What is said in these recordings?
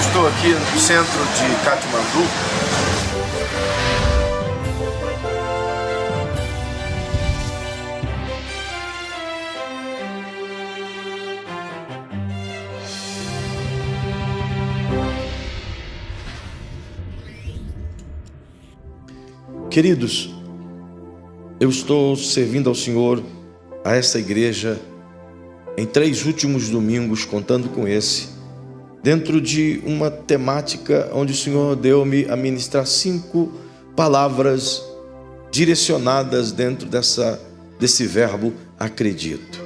Estou aqui no centro de Katmandu. Queridos, eu estou servindo ao Senhor, a essa igreja, em 3 últimos domingos, contando com esse, dentro de uma temática onde o Senhor deu-me a ministrar 5 palavras direcionadas dentro desse verbo acredito.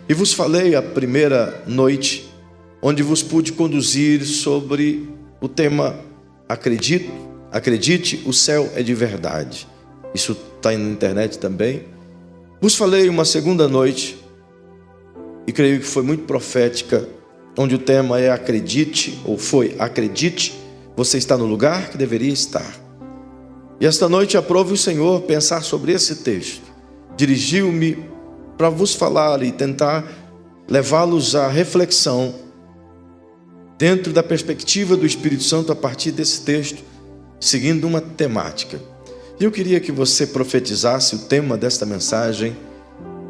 E vos falei a primeira noite, onde vos pude conduzir sobre o tema acredite, o céu é de verdade. Isso está na internet também. Vos falei uma segunda noite, e creio que foi muito profética, onde o tema é acredite, ou foi acredite, você está no lugar que deveria estar. E esta noite aprove o Senhor pensar sobre esse texto. Dirigiu-me para vos falar e tentar levá-los à reflexão dentro da perspectiva do Espírito Santo a partir desse texto, seguindo uma temática. E eu queria que você profetizasse o tema desta mensagem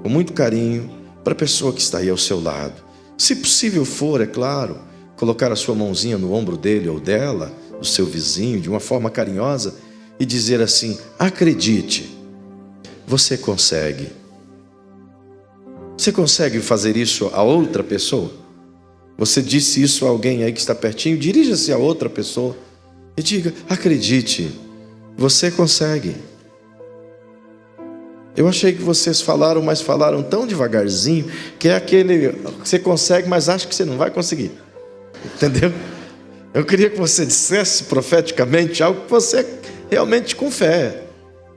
com muito carinho para a pessoa que está aí ao seu lado. Se possível for, é claro, colocar a sua mãozinha no ombro dele ou dela, do seu vizinho, de uma forma carinhosa, e dizer assim: acredite, você consegue. Você consegue fazer isso a outra pessoa? Você disse isso a alguém aí que está pertinho, dirija-se a outra pessoa e diga: acredite, você consegue. Eu achei que vocês falaram, mas falaram tão devagarzinho, que é aquele que você consegue, mas acha que você não vai conseguir. Entendeu? Eu queria que você dissesse profeticamente algo que você realmente com fé.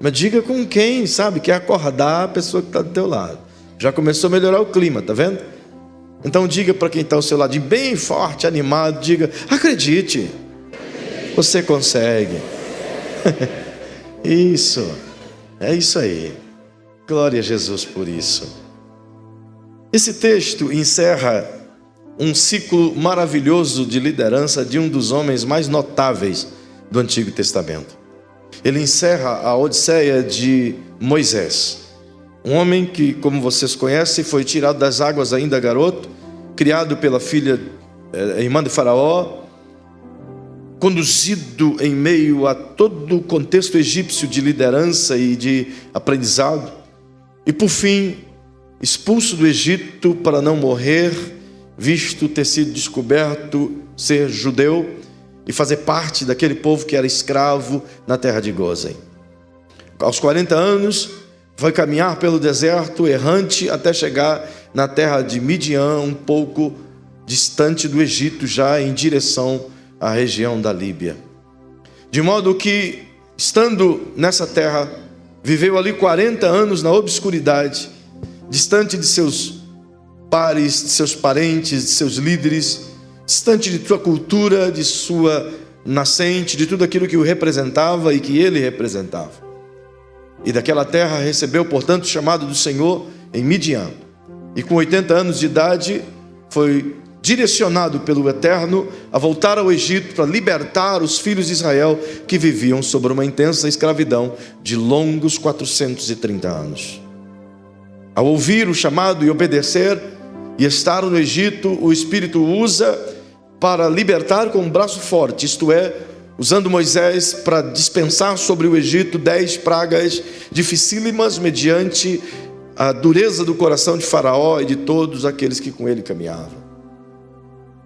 Mas diga com quem, sabe, que é acordar a pessoa que está do teu lado. Já começou a melhorar o clima, tá vendo? Então diga para quem está ao seu lado, bem forte, animado, diga: acredite, você consegue. Isso, é isso aí. Glória a Jesus por isso. Esse texto encerra um ciclo maravilhoso de liderança de um dos homens mais notáveis do Antigo Testamento. Ele encerra a odisseia de Moisés, um homem que, como vocês conhecem, foi tirado das águas ainda garoto, criado pela filha, irmã de Faraó, conduzido em meio a todo o contexto egípcio de liderança e de aprendizado, e por fim expulso do Egito para não morrer, visto ter sido descoberto ser judeu e fazer parte daquele povo que era escravo na terra de Gósen. Aos 40 anos foi caminhar pelo deserto errante até chegar na terra de Midian, um pouco distante do Egito, já em direção à região da Líbia. De modo que, estando nessa terra, viveu ali 40 anos na obscuridade, distante de seus pares, de seus parentes, de seus líderes, distante de sua cultura, de sua nascente, de tudo aquilo que o representava e que ele representava. E daquela terra recebeu, portanto, o chamado do Senhor em Midian. E com 80 anos de idade, foi direcionado pelo Eterno a voltar ao Egito para libertar os filhos de Israel que viviam sobre uma intensa escravidão de longos 430 anos. Ao ouvir o chamado e obedecer e estar no Egito, o Espírito usa para libertar com um braço forte, isto é, usando Moisés para dispensar sobre o Egito 10 pragas dificílimas mediante a dureza do coração de Faraó e de todos aqueles que com ele caminhavam.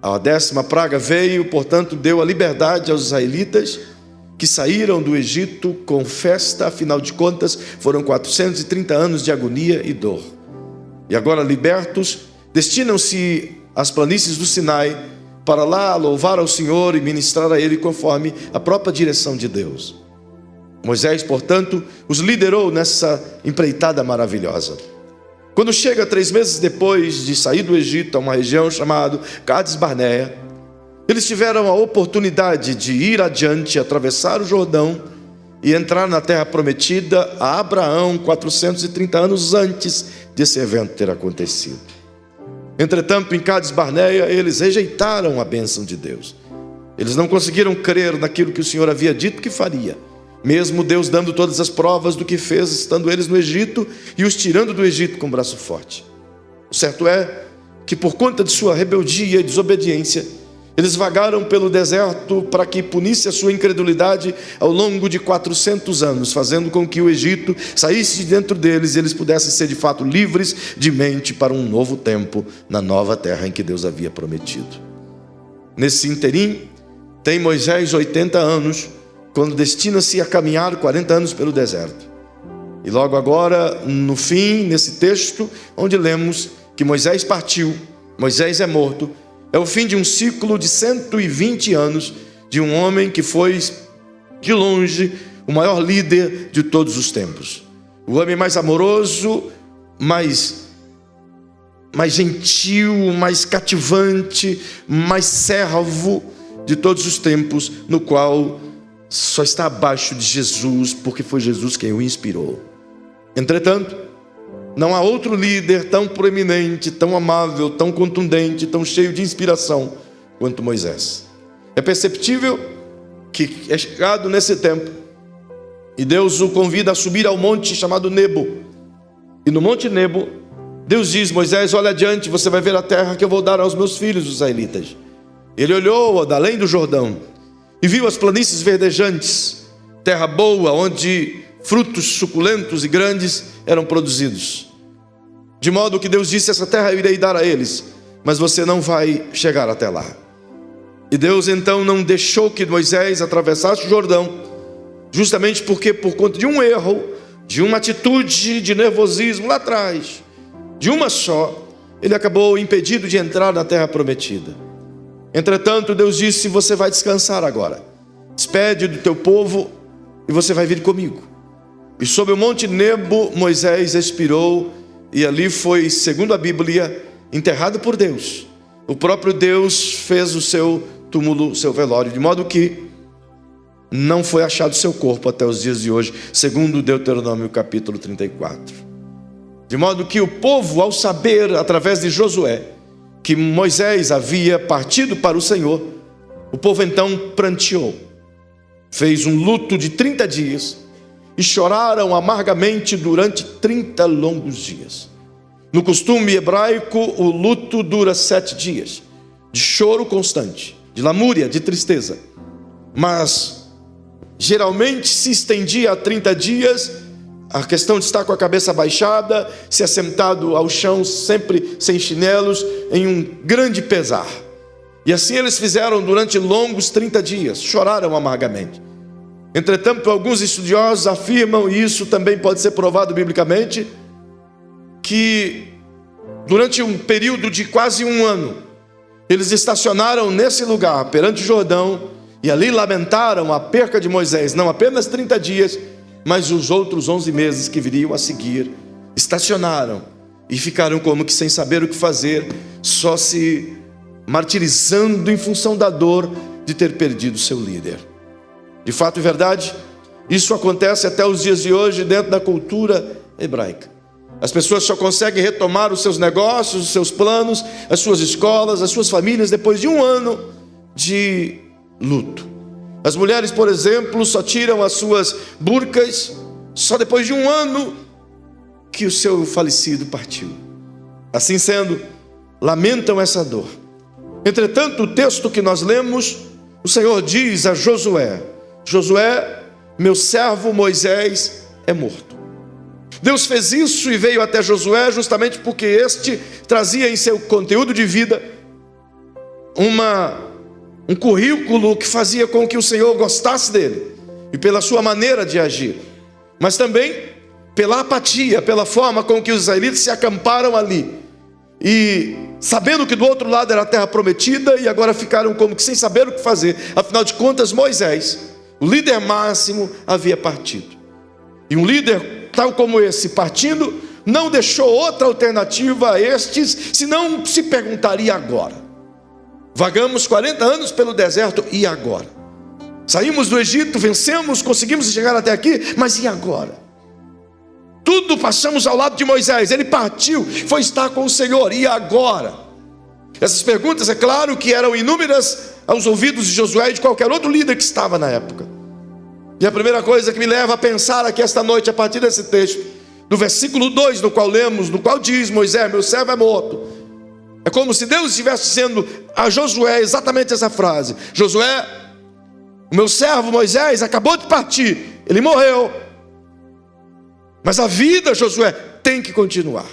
A 10ª praga veio, portanto, deu a liberdade aos israelitas que saíram do Egito com festa. Afinal de contas, foram 430 anos de agonia e dor. E agora, libertos, destinam-se às planícies do Sinai para lá louvar ao Senhor e ministrar a Ele conforme a própria direção de Deus. Moisés, portanto, os liderou nessa empreitada maravilhosa. Quando chega 3 meses depois de sair do Egito a uma região chamada Cades Barneia, eles tiveram a oportunidade de ir adiante, atravessar o Jordão e entrar na terra prometida a Abraão 430 anos antes desse evento ter acontecido. Entretanto, em Cades Barneia, eles rejeitaram a bênção de Deus. Eles não conseguiram crer naquilo que o Senhor havia dito que faria, mesmo Deus dando todas as provas do que fez, estando eles no Egito e os tirando do Egito com braço forte. O certo é que, por conta de sua rebeldia e desobediência, eles vagaram pelo deserto para que punisse a sua incredulidade ao longo de 400 anos, fazendo com que o Egito saísse de dentro deles e eles pudessem ser de fato livres de mente para um novo tempo na nova terra em que Deus havia prometido. Nesse interim, tem Moisés 80 anos, quando destina-se a caminhar 40 anos pelo deserto. E logo agora, no fim, nesse texto, onde lemos que Moisés partiu, Moisés é morto, é o fim de um ciclo de 120 anos de um homem que foi, de longe, o maior líder de todos os tempos. O homem mais amoroso, mais gentil, mais cativante, mais servo de todos os tempos, no qual só está abaixo de Jesus, porque foi Jesus quem o inspirou. Entretanto, não há outro líder tão proeminente, tão amável, tão contundente, tão cheio de inspiração quanto Moisés. É perceptível que é chegado nesse tempo e Deus o convida a subir ao monte chamado Nebo. E no monte Nebo, Deus diz: Moisés, olha adiante, você vai ver a terra que eu vou dar aos meus filhos, os israelitas. Ele olhou da além do Jordão e viu as planícies verdejantes, terra boa, onde frutos suculentos e grandes eram produzidos. De modo que Deus disse: essa terra eu irei dar a eles, mas você não vai chegar até lá. E Deus então não deixou que Moisés atravessasse o Jordão, justamente porque, por conta de um erro, de uma atitude de nervosismo lá atrás, de uma só, ele acabou impedido de entrar na terra prometida. Entretanto, Deus disse: você vai descansar agora, despede do teu povo e você vai vir comigo. E sob o monte Nebo, Moisés expirou, e ali foi, segundo a Bíblia, enterrado por Deus. O próprio Deus fez o seu túmulo, o seu velório, de modo que não foi achado seu corpo até os dias de hoje, segundo Deuteronômio capítulo 34. De modo que o povo, ao saber, através de Josué, que Moisés havia partido para o Senhor, o povo então pranteou, fez um luto de 30 dias, e choraram amargamente durante 30 longos dias. No costume hebraico, o luto dura 7 dias, de choro constante, de lamúria, de tristeza. Mas, geralmente se estendia a 30 dias, a questão de estar com a cabeça baixada, se assentado ao chão, sempre sem chinelos, em um grande pesar. E assim eles fizeram durante longos 30 dias, choraram amargamente. Entretanto, alguns estudiosos afirmam, e isso também pode ser provado biblicamente, que durante um período de quase um ano, eles estacionaram nesse lugar, perante o Jordão, e ali lamentaram a perca de Moisés, não apenas 30 dias, mas os outros 11 meses que viriam a seguir. Estacionaram e ficaram como que sem saber o que fazer, só se martirizando em função da dor de ter perdido seu líder. De fato e verdade, isso acontece até os dias de hoje dentro da cultura hebraica. As pessoas só conseguem retomar os seus negócios, os seus planos, as suas escolas, as suas famílias, depois de um ano de luto. As mulheres, por exemplo, só tiram as suas burcas só depois de um ano que o seu falecido partiu. Assim sendo, lamentam essa dor. Entretanto, o texto que nós lemos, o Senhor diz a Josué: Josué, meu servo Moisés é morto. Deus fez isso e veio até Josué justamente porque este trazia em seu conteúdo de vida um currículo que fazia com que o Senhor gostasse dele e pela sua maneira de agir, mas também pela apatia, pela forma com que os israelitas se acamparam ali e sabendo que do outro lado era a terra prometida, e agora ficaram como que sem saber o que fazer. Afinal de contas, Moisés O líder máximo havia partido. E um líder tal como esse partindo, não deixou outra alternativa a estes, senão se perguntaria agora. Vagamos 40 anos pelo deserto, e agora? Saímos do Egito, vencemos, conseguimos chegar até aqui, mas e agora? Tudo passamos ao lado de Moisés, ele partiu, foi estar com o Senhor, e agora? Essas perguntas, é claro que eram inúmeras aos ouvidos de Josué e de qualquer outro líder que estava na época. E a primeira coisa que me leva a pensar aqui esta noite, a partir desse texto, do versículo 2, no qual lemos, no qual diz: Moisés, meu servo é morto. É como se Deus estivesse dizendo a Josué exatamente essa frase: Josué, o meu servo Moisés acabou de partir, ele morreu, mas a vida, Josué, tem que continuar.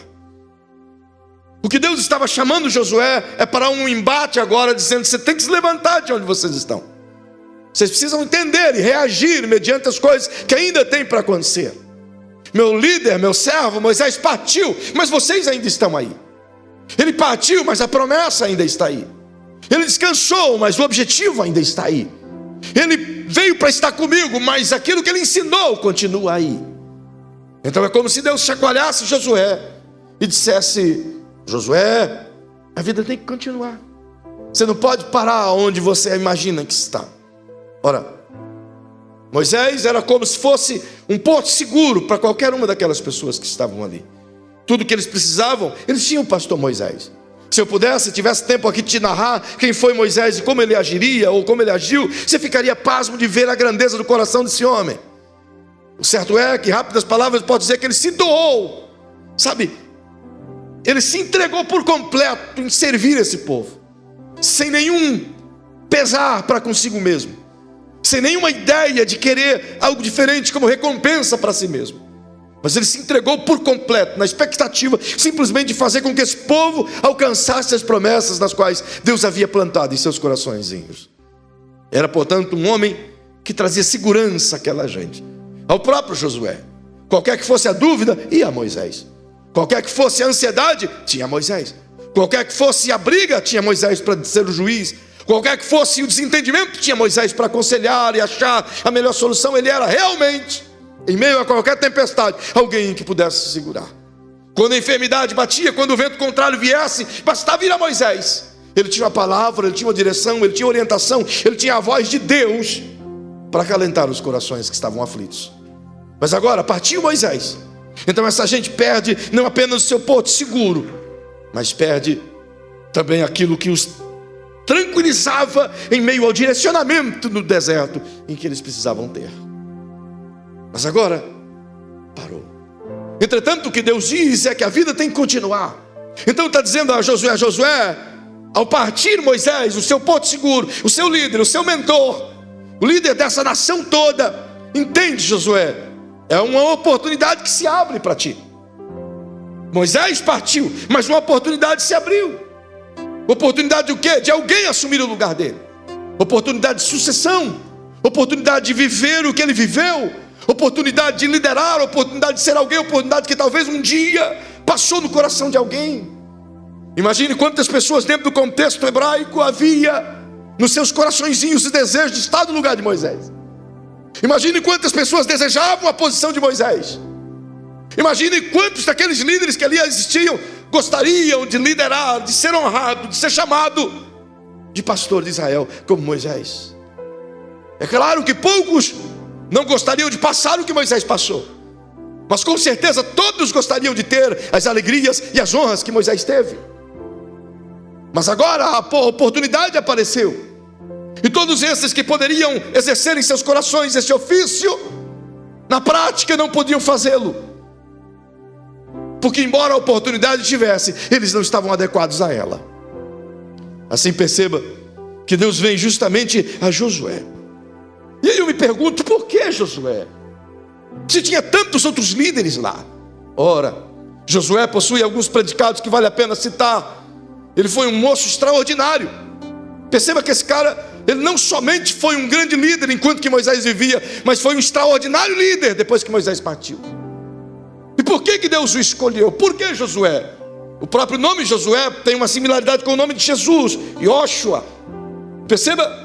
O que Deus estava chamando Josué é para um embate agora, dizendo: você tem que se levantar de onde vocês estão. Vocês precisam entender e reagir mediante as coisas que ainda tem para acontecer. Meu líder, meu servo Moisés partiu, mas vocês ainda estão aí. Ele partiu, mas a promessa ainda está aí. Ele descansou, mas o objetivo ainda está aí. Ele veio para estar comigo, mas aquilo que ele ensinou continua aí. Então é como se Deus chacoalhasse Josué e dissesse: Josué, a vida tem que continuar. Você não pode parar onde você imagina que está. Ora, Moisés era como se fosse um porto seguro para qualquer uma daquelas pessoas que estavam ali. Tudo que eles precisavam, eles tinham o pastor Moisés. Se eu pudesse, tivesse tempo aqui de te narrar quem foi Moisés e como ele agiria ou como ele agiu, você ficaria pasmo de ver a grandeza do coração desse homem. O certo é que, rápidas palavras, pode dizer que ele se doou, sabe? Ele se entregou por completo em servir esse povo, sem nenhum pesar para consigo mesmo, sem nenhuma ideia de querer algo diferente como recompensa para si mesmo. Mas ele se entregou por completo, na expectativa simplesmente de fazer com que esse povo alcançasse as promessas nas quais Deus havia plantado em seus coraçõezinhos. Era, portanto, um homem que trazia segurança àquela gente. Ao próprio Josué, qualquer que fosse a dúvida, ia a Moisés. Qualquer que fosse a ansiedade, tinha Moisés. Qualquer que fosse a briga, tinha Moisés para ser o juiz. Qualquer que fosse o desentendimento, tinha Moisés para aconselhar e achar a melhor solução. Ele era realmente, em meio a qualquer tempestade, alguém que pudesse segurar. Quando a enfermidade batia, quando o vento contrário viesse, bastava ir a Moisés. Ele tinha uma palavra, ele tinha uma direção, ele tinha orientação, ele tinha a voz de Deus para acalentar os corações que estavam aflitos. Mas agora partiu Moisés. Então essa gente perde não apenas o seu porto seguro, mas perde também aquilo que os tranquilizava em meio ao direcionamento no deserto em que eles precisavam ter. Mas agora parou. Entretanto, o que Deus diz é que a vida tem que continuar. Então está dizendo a Josué: Josué, ao partir Moisés, o seu porto seguro, o seu líder, o seu mentor, o líder dessa nação toda, entende, Josué, é uma oportunidade que se abre para ti. Moisés partiu, mas uma oportunidade se abriu. Oportunidade de o quê? De alguém assumir o lugar dele. Oportunidade de sucessão, oportunidade de viver o que ele viveu, oportunidade de liderar, oportunidade de ser alguém, oportunidade que talvez um dia passou no coração de alguém. Imagine quantas pessoas dentro do contexto hebraico havia nos seus coraçõezinhos o desejo de estar no lugar de Moisés. Imagine quantas pessoas desejavam a posição de Moisés. Imagine quantos daqueles líderes que ali existiam gostariam de liderar, de ser honrado, de ser chamado de pastor de Israel como Moisés. É claro que poucos não gostariam de passar o que Moisés passou, mas com certeza todos gostariam de ter as alegrias e as honras que Moisés teve. Mas agora a oportunidade apareceu, e todos esses que poderiam exercer em seus corações esse ofício, na prática não podiam fazê-lo, porque embora a oportunidade tivesse, eles não estavam adequados a ela. Assim perceba que Deus vem justamente a Josué. E aí eu me pergunto, por que Josué? Se tinha tantos outros líderes lá. Ora, Josué possui alguns predicados que vale a pena citar. Ele foi um moço extraordinário. Perceba que esse cara, ele não somente foi um grande líder enquanto que Moisés vivia, mas foi um extraordinário líder depois que Moisés partiu. E por que Deus o escolheu? Por que Josué? O próprio nome Josué tem uma similaridade com o nome de Jesus, Yoshua. Perceba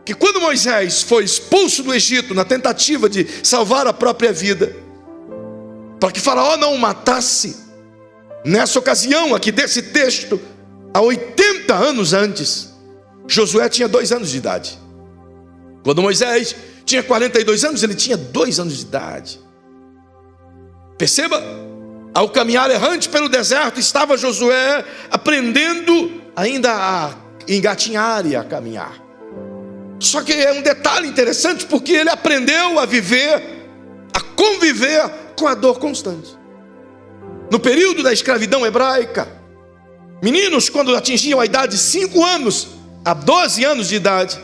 que quando Moisés foi expulso do Egito na tentativa de salvar a própria vida, para que Faraó não o matasse, nessa ocasião aqui desse texto, há 80 anos antes, Josué tinha 2 anos de idade. Quando Moisés tinha 42 anos, ele tinha 2 anos de idade. Perceba, ao caminhar errante pelo deserto, estava Josué aprendendo ainda a engatinhar e a caminhar. Só que é um detalhe interessante, porque ele aprendeu a viver, a conviver com a dor constante. No período da escravidão hebraica, meninos, quando atingiam a idade de 5 anos a 12 anos de idade,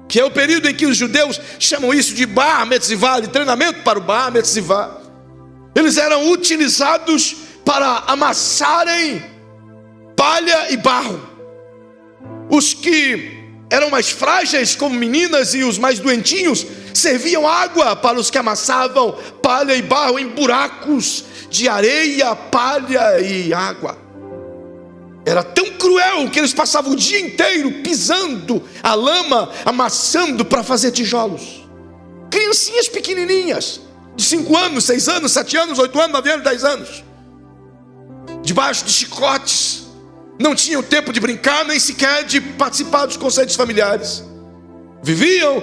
que é o período em que os judeus chamam isso de Bar Mitzvah, de treinamento para o Bar Mitzvah, eles eram utilizados para amassarem palha e barro. Os que eram mais frágeis, como meninas, e os mais doentinhos, serviam água para os que amassavam palha e barro em buracos de areia, palha e água. Era tão cruel que eles passavam o dia inteiro pisando a lama, amassando para fazer tijolos. Criancinhas pequenininhas, de 5 anos, 6 anos, 7 anos, 8 anos, 9 anos, 10 anos, debaixo de chicotes. Não tinham tempo de brincar, nem sequer de participar dos conceitos familiares. Viviam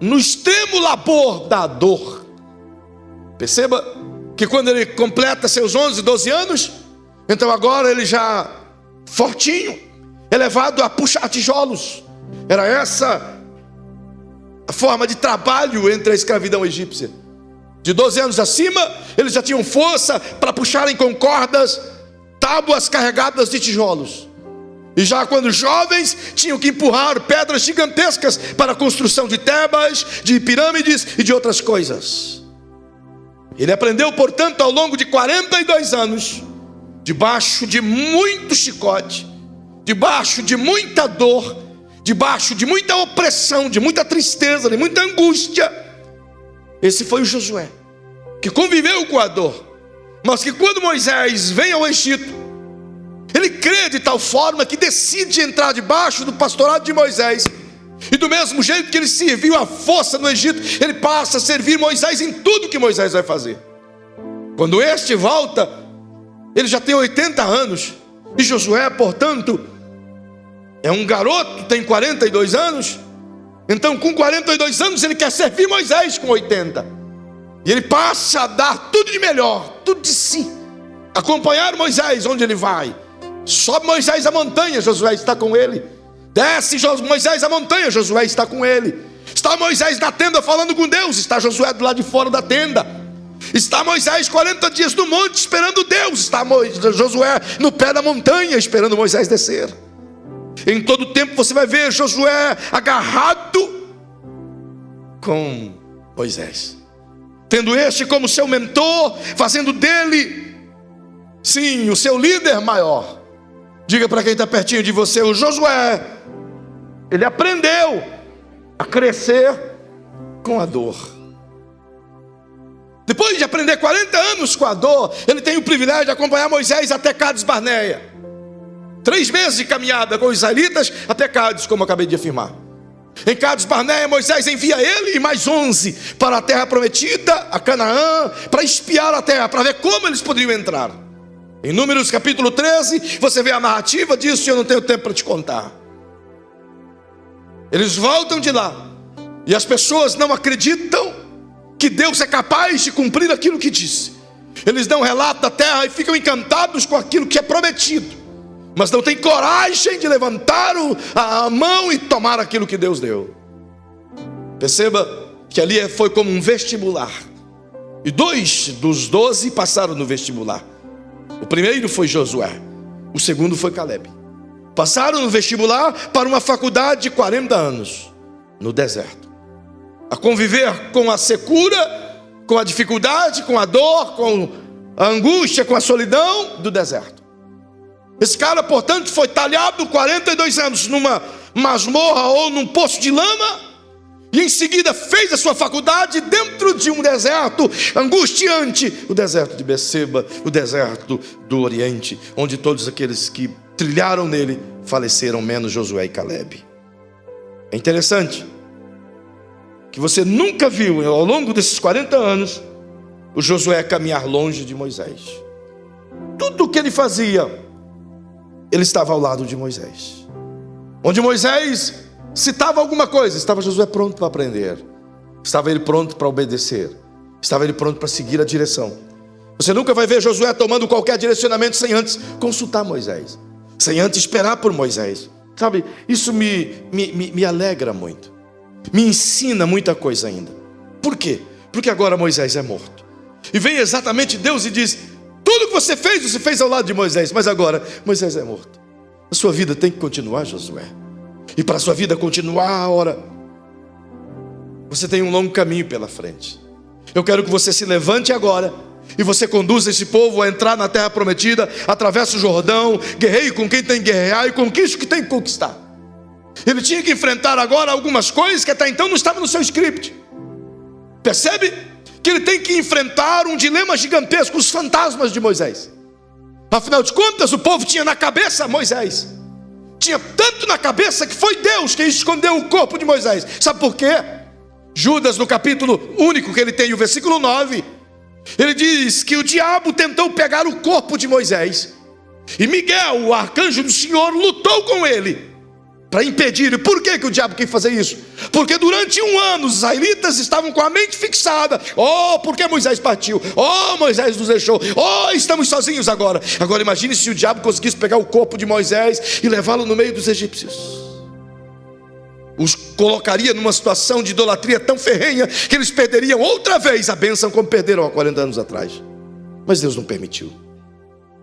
no extremo labor da dor. Perceba que quando ele completa seus 11, 12 anos, então agora ele já fortinho, é levado a puxar tijolos. Era essa a forma de trabalho entre a escravidão egípcia. De 12 anos acima, eles já tinham força para puxarem com cordas tábuas carregadas de tijolos. E já quando jovens, tinham que empurrar pedras gigantescas para a construção de tebas, de pirâmides e de outras coisas. Ele aprendeu, portanto, ao longo de 42 anos, debaixo de muito chicote, debaixo de muita dor, debaixo de muita opressão, de muita tristeza, de muita angústia. Esse foi o Josué, que conviveu com a dor, mas que quando Moisés vem ao Egito, ele crê de tal forma que decide entrar debaixo do pastorado de Moisés. E do mesmo jeito que ele serviu a força no Egito, ele passa a servir Moisés em tudo que Moisés vai fazer. Quando este volta, ele já tem 80 anos. E Josué, portanto, é um garoto, tem 42 anos. Então com 42 anos ele quer servir Moisés com 80. E ele passa a dar tudo de melhor, tudo de si, acompanhar Moisés onde ele vai. Sobe Moisés a montanha, Josué está com ele. Desce Moisés a montanha, Josué está com ele. Está Moisés na tenda falando com Deus, está Josué do lado de fora da tenda. Está Moisés 40 dias no monte esperando Deus, está Josué no pé da montanha esperando Moisés descer. Em todo tempo você vai ver Josué agarrado com Moisés, tendo este como seu mentor, fazendo dele, sim, o seu líder maior. Diga para quem está pertinho de você: o Josué, ele aprendeu a crescer com a dor. Depois de aprender 40 anos com a dor, ele tem o privilégio de acompanhar Moisés até Cádiz Barneia. 3 meses de caminhada com os israelitas até Cádiz, como eu acabei de afirmar. Em Cádiz Barneia, Moisés envia ele e mais 11 para a terra prometida, a Canaã, para espiar a terra, para ver como eles poderiam entrar. Em Números capítulo 13, você vê a narrativa disso, e eu não tenho tempo para te contar. Eles voltam de lá, e as pessoas não acreditam que Deus é capaz de cumprir aquilo que disse. Eles dão um relato da terra e ficam encantados com aquilo que é prometido, mas não têm coragem de levantar a mão e tomar aquilo que Deus deu. Perceba que ali foi como um vestibular, e 2 dos 12 passaram no vestibular. O primeiro foi Josué, o segundo foi Caleb. Passaram no vestibular para uma faculdade de 40 anos no deserto, a conviver com a secura, com a dificuldade, com a dor, com a angústia, com a solidão do deserto. Esse cara, portanto, foi talhado 42 anos numa masmorra ou num poço de lama, e em seguida fez a sua faculdade dentro de um deserto angustiante, o deserto de Beceba, o deserto do Oriente, onde todos aqueles que trilharam nele faleceram, menos Josué e Caleb. É interessante que você nunca viu ao longo desses 40 anos o Josué caminhar longe de Moisés. Tudo o que ele fazia, ele estava ao lado de Moisés. Onde Moisés citava alguma coisa, estava Josué pronto para aprender, estava ele pronto para obedecer, estava ele pronto para seguir a direção. Você nunca vai ver Josué tomando qualquer direcionamento sem antes consultar Moisés, sem antes esperar por Moisés. Sabe, isso me alegra muito, me ensina muita coisa ainda. Por quê? Porque agora Moisés é morto, e vem exatamente Deus e diz: tudo que você fez ao lado de Moisés, mas agora Moisés é morto. A sua vida tem que continuar, Josué. E para a sua vida continuar, ora, você tem um longo caminho pela frente. Eu quero que você se levante agora e você conduza esse povo a entrar na terra prometida, atravessa o Jordão, guerreie com quem tem que guerrear e conquiste o que tem que conquistar. Ele tinha que enfrentar agora algumas coisas que até então não estavam no seu script. Percebe? Que ele tem que enfrentar um dilema gigantesco, os fantasmas de Moisés. Afinal de contas, o povo tinha na cabeça Moisés. Tinha tanto na cabeça que foi Deus quem escondeu o corpo de Moisés. Sabe por quê? Judas, no capítulo único que ele tem, o versículo 9, ele diz que o diabo tentou pegar o corpo de Moisés, e Miguel, o arcanjo do Senhor, lutou com ele para impedir. E por que o diabo quis fazer isso? Porque durante um ano os israelitas estavam com a mente fixada: oh, porque Moisés partiu, oh, Moisés nos deixou, oh, estamos sozinhos agora. Agora imagine se o diabo conseguisse pegar o corpo de Moisés e levá-lo no meio dos egípcios. Os colocaria numa situação de idolatria tão ferrenha que eles perderiam outra vez a bênção como perderam há 40 anos atrás. Mas Deus não permitiu.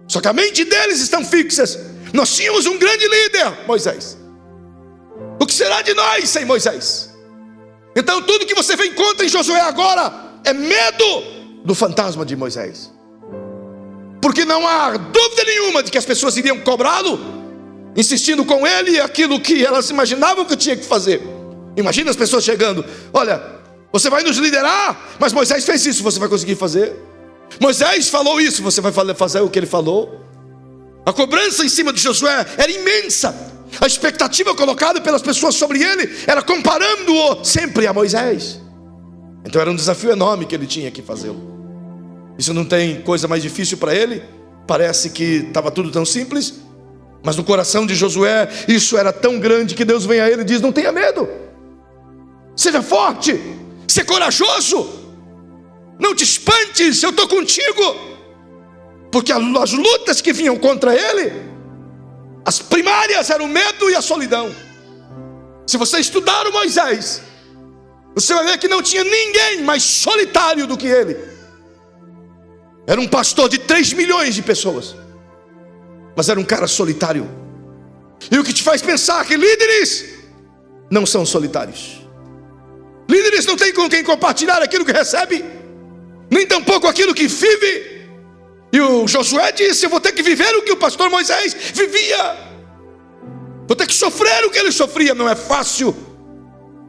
Só que a mente deles estão fixas. Nós tínhamos um grande líder, Moisés. O que será de nós sem Moisés? Então tudo que você vê em conta em Josué agora é medo do fantasma de Moisés, porque não há dúvida nenhuma de que as pessoas iriam cobrá-lo, insistindo com ele aquilo que elas imaginavam que tinha que fazer. Imagina as pessoas chegando: olha, você vai nos liderar, mas Moisés fez isso, você vai conseguir fazer? Moisés falou isso, você vai fazer o que ele falou? A cobrança em cima de Josué era imensa. A expectativa colocada pelas pessoas sobre ele era comparando-o sempre a Moisés. Então era um desafio enorme que ele tinha que fazê-lo. Isso não tem coisa mais difícil para ele. Parece que estava tudo tão simples, mas no coração de Josué isso era tão grande que Deus vem a ele e diz: não tenha medo, seja forte, seja corajoso, não te espantes, eu estou contigo. Porque as lutas que vinham contra ele, as primárias eram o medo e a solidão. Se você estudar o Moisés, você vai ver que não tinha ninguém mais solitário do que ele. Era um pastor de 3 milhões de pessoas, mas era um cara solitário. E o que te faz pensar que líderes não são solitários. Líderes não têm com quem compartilhar aquilo que recebe, nem tampouco aquilo que vive. E o Josué disse: eu vou ter que viver o que o pastor Moisés vivia, vou ter que sofrer o que ele sofria. Não é fácil.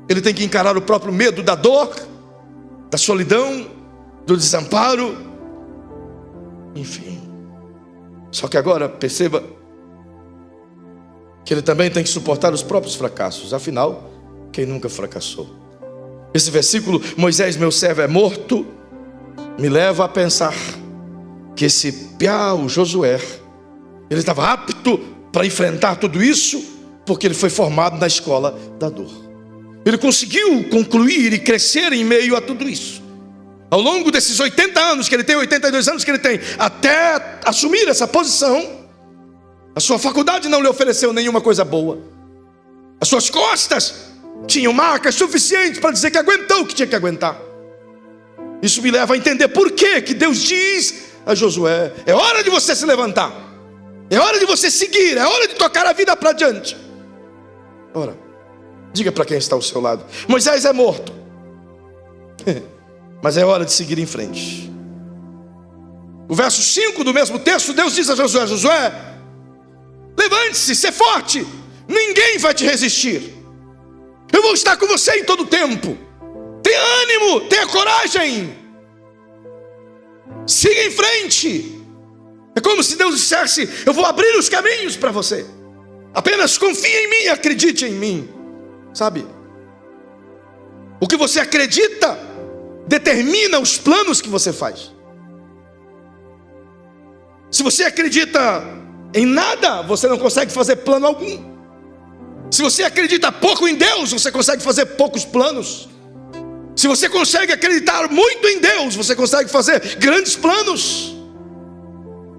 Ele tem que encarar o próprio medo da dor, da solidão, do desamparo, enfim. Só que agora perceba que ele também tem que suportar os próprios fracassos. Afinal, quem nunca fracassou? Esse versículo: Moisés meu servo é morto, me leva a pensar que esse piá, o Josué, ele estava apto para enfrentar tudo isso, porque ele foi formado na escola da dor. Ele conseguiu concluir e crescer em meio a tudo isso. Ao longo desses 80 anos que ele tem, 82 anos que ele tem, até assumir essa posição, a sua faculdade não lhe ofereceu nenhuma coisa boa. As suas costas tinham marcas suficientes para dizer que aguentou o que tinha que aguentar. Isso me leva a entender por que Deus diz a Josué: é hora de você se levantar, é hora de você seguir, é hora de tocar a vida para diante. Ora, diga para quem está ao seu lado: Moisés é morto, mas é hora de seguir em frente. O verso 5 do mesmo texto, Deus diz a Josué: Josué, levante-se, seja forte, ninguém vai te resistir, eu vou estar com você em todo o tempo. Tenha ânimo, tenha coragem, siga em frente. É como se Deus dissesse: eu vou abrir os caminhos para você, apenas confie em mim, acredite em mim. Sabe, O que você acredita determina os planos que você faz. Se você acredita em nada, você não consegue fazer plano algum. Se você acredita pouco em Deus, você consegue fazer poucos planos. Se você consegue acreditar muito em Deus, você consegue fazer grandes planos.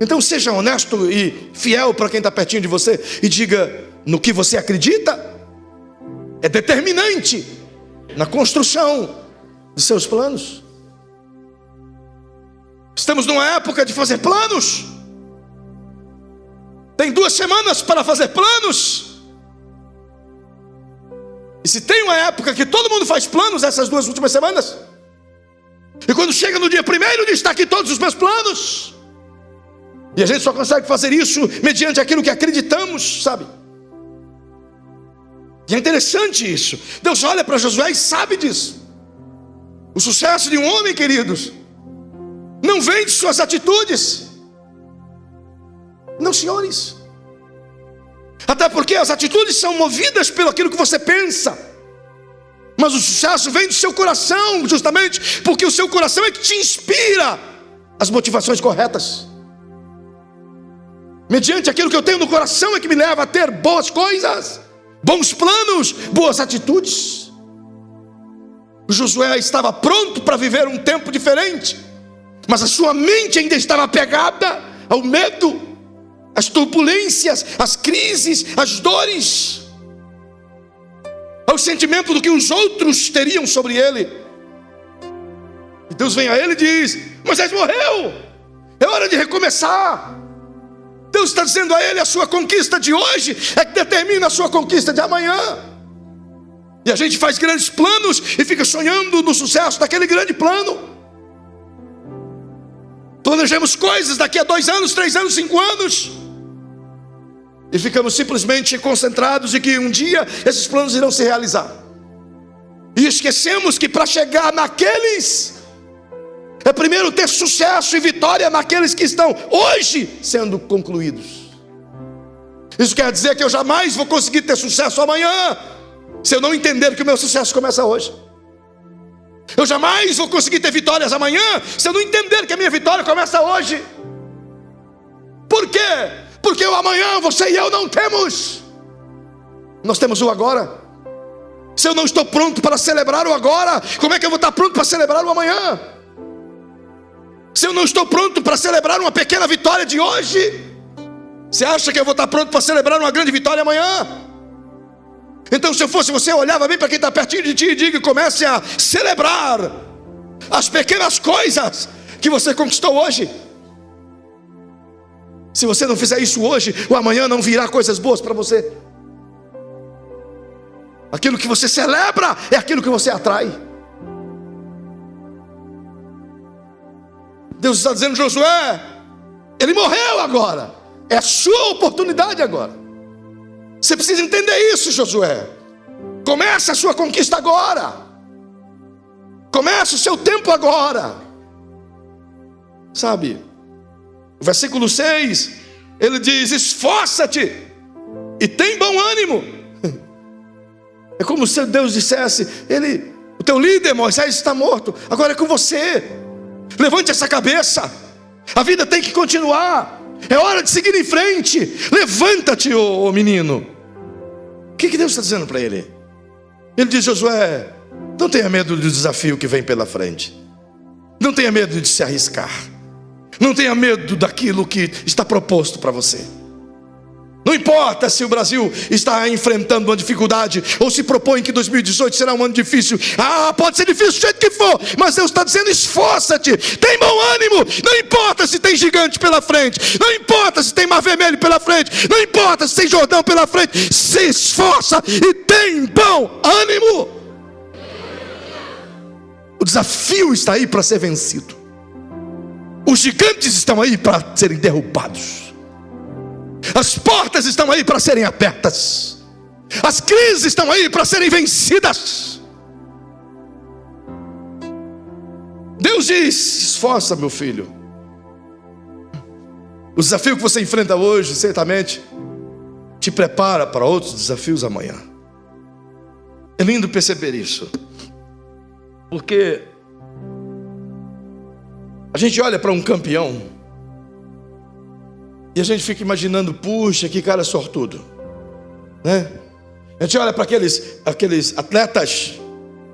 Então seja honesto e fiel para quem está pertinho de você e diga: no que você acredita é determinante na construção de seus planos. Estamos numa época de fazer planos. Tem 2 semanas para fazer planos. E se tem uma época que todo mundo faz planos, essas 2 últimas semanas. E quando chega no dia 1º, diz: está aqui todos os meus planos. E a gente só consegue fazer isso mediante aquilo que acreditamos, sabe? E é interessante isso. Deus olha para Josué e sabe disso. O sucesso de um homem, queridos, não vem de suas atitudes. Não, senhores. Até porque as atitudes são movidas pelo aquilo que você pensa. Mas o sucesso vem do seu coração, justamente porque o seu coração é que te inspira as motivações corretas. Mediante aquilo que eu tenho no coração é que me leva a ter boas coisas, bons planos, boas atitudes. O Josué estava pronto para viver um tempo diferente, mas a sua mente ainda estava apegada ao medo, às turbulências, às crises, às dores, ao sentimento do que os outros teriam sobre ele. E Deus vem a ele e diz: Moisés morreu, é hora de recomeçar. Deus está dizendo a ele: a sua conquista de hoje é que determina a sua conquista de amanhã. E a gente faz grandes planos e fica sonhando no sucesso daquele grande plano. Planejamos coisas daqui a 2 anos, 3 anos, 5 anos, e ficamos simplesmente concentrados em que um dia esses planos irão se realizar. E esquecemos que para chegar naqueles, é primeiro ter sucesso e vitória naqueles que estão hoje sendo concluídos. Isso quer dizer que eu jamais vou conseguir ter sucesso amanhã, se eu não entender que o meu sucesso começa hoje. Eu jamais vou conseguir ter vitórias amanhã, se eu não entender que a minha vitória começa hoje. Por quê? Porque o amanhã você e eu não temos. Nós temos o agora. Se eu não estou pronto para celebrar o agora, como é que eu vou estar pronto para celebrar o amanhã? Se eu não estou pronto para celebrar uma pequena vitória de hoje, você acha que eu vou estar pronto para celebrar uma grande vitória amanhã? Então, se eu fosse você, eu olhava bem para quem está pertinho de ti e diga: comece a celebrar as pequenas coisas que você conquistou hoje. Se você não fizer isso hoje, o amanhã não virá coisas boas para você. Aquilo que você celebra é aquilo que você atrai. Deus está dizendo: Josué, ele morreu agora, é a sua oportunidade agora. Você precisa entender isso, Josué. Começa a sua conquista agora. Começa o seu tempo agora. Sabe, o versículo 6, ele diz: esforça-te e tem bom ânimo. É como se Deus dissesse: o teu líder Moisés está morto, agora é com você. Levante essa cabeça, a vida tem que continuar. É hora de seguir em frente. Levanta-te, ô menino. O que Deus está dizendo para ele? Ele diz: Josué, não tenha medo do desafio que vem pela frente. Não tenha medo de se arriscar. Não tenha medo daquilo que está proposto para você. Não importa se o Brasil está enfrentando uma dificuldade, ou se propõe que 2018 será um ano difícil. Pode ser difícil do jeito que for, mas Deus está dizendo: esforça-te, tem bom ânimo. Não importa se tem gigante pela frente, não importa se tem mar vermelho pela frente, não importa se tem Jordão pela frente. Se esforça e tem bom ânimo. O desafio está aí para ser vencido. Os gigantes estão aí para serem derrubados. As portas estão aí para serem abertas. As crises estão aí para serem vencidas. Deus diz: esforça, meu filho. O desafio que você enfrenta hoje, certamente, te prepara para outros desafios amanhã. É lindo perceber isso. Porque a gente olha para um campeão e a gente fica imaginando, puxa, que cara sortudo, né? A gente olha para aqueles atletas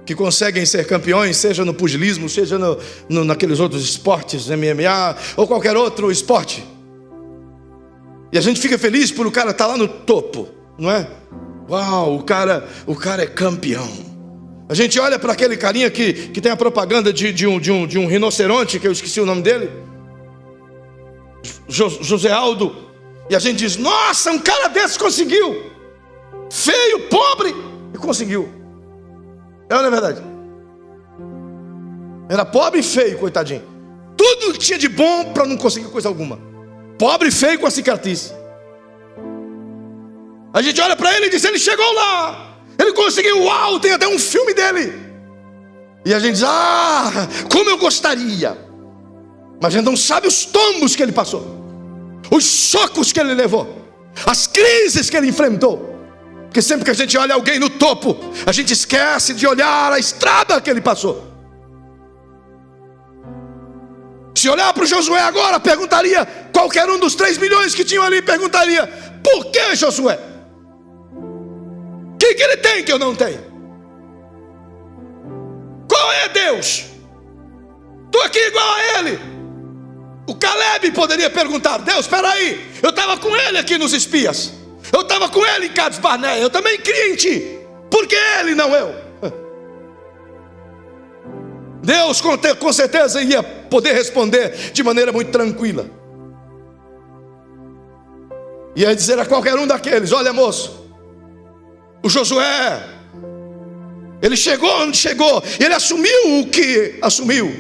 que conseguem ser campeões, seja no pugilismo, seja naqueles outros esportes, MMA ou qualquer outro esporte. E a gente fica feliz por o cara estar lá no topo, não é? Uau, o cara é campeão. A gente olha para aquele carinha que tem a propaganda de um rinoceronte, que eu esqueci o nome dele, José Aldo, e a gente diz, nossa, um cara desse conseguiu, feio, pobre, e conseguiu. É ou não é verdade? Era pobre e feio, coitadinho. Tudo que tinha de bom para não conseguir coisa alguma. Pobre e feio com a cicatriz. A gente olha para ele e diz, ele chegou lá, ele conseguiu, uau, tem até um filme dele. E a gente diz, como eu gostaria. Mas a gente não sabe os tombos que ele passou, os socos que ele levou, as crises que ele enfrentou. Porque sempre que a gente olha alguém no topo, a gente esquece de olhar a estrada que ele passou. Se olhar para o Josué agora, perguntaria, qualquer um dos 3 milhões que tinham ali, perguntaria, por que Josué? O que ele tem que eu não tenho? Qual é Deus? Estou aqui igual a ele. O Caleb poderia perguntar, Deus, espera aí, eu estava com ele aqui nos espias, eu estava com ele em Cades Barneia, eu também criei em ti, por que ele não eu? Deus com certeza ia poder responder de maneira muito tranquila. Ia dizer a qualquer um daqueles, olha moço, o Josué, ele chegou onde chegou, ele assumiu o que assumiu,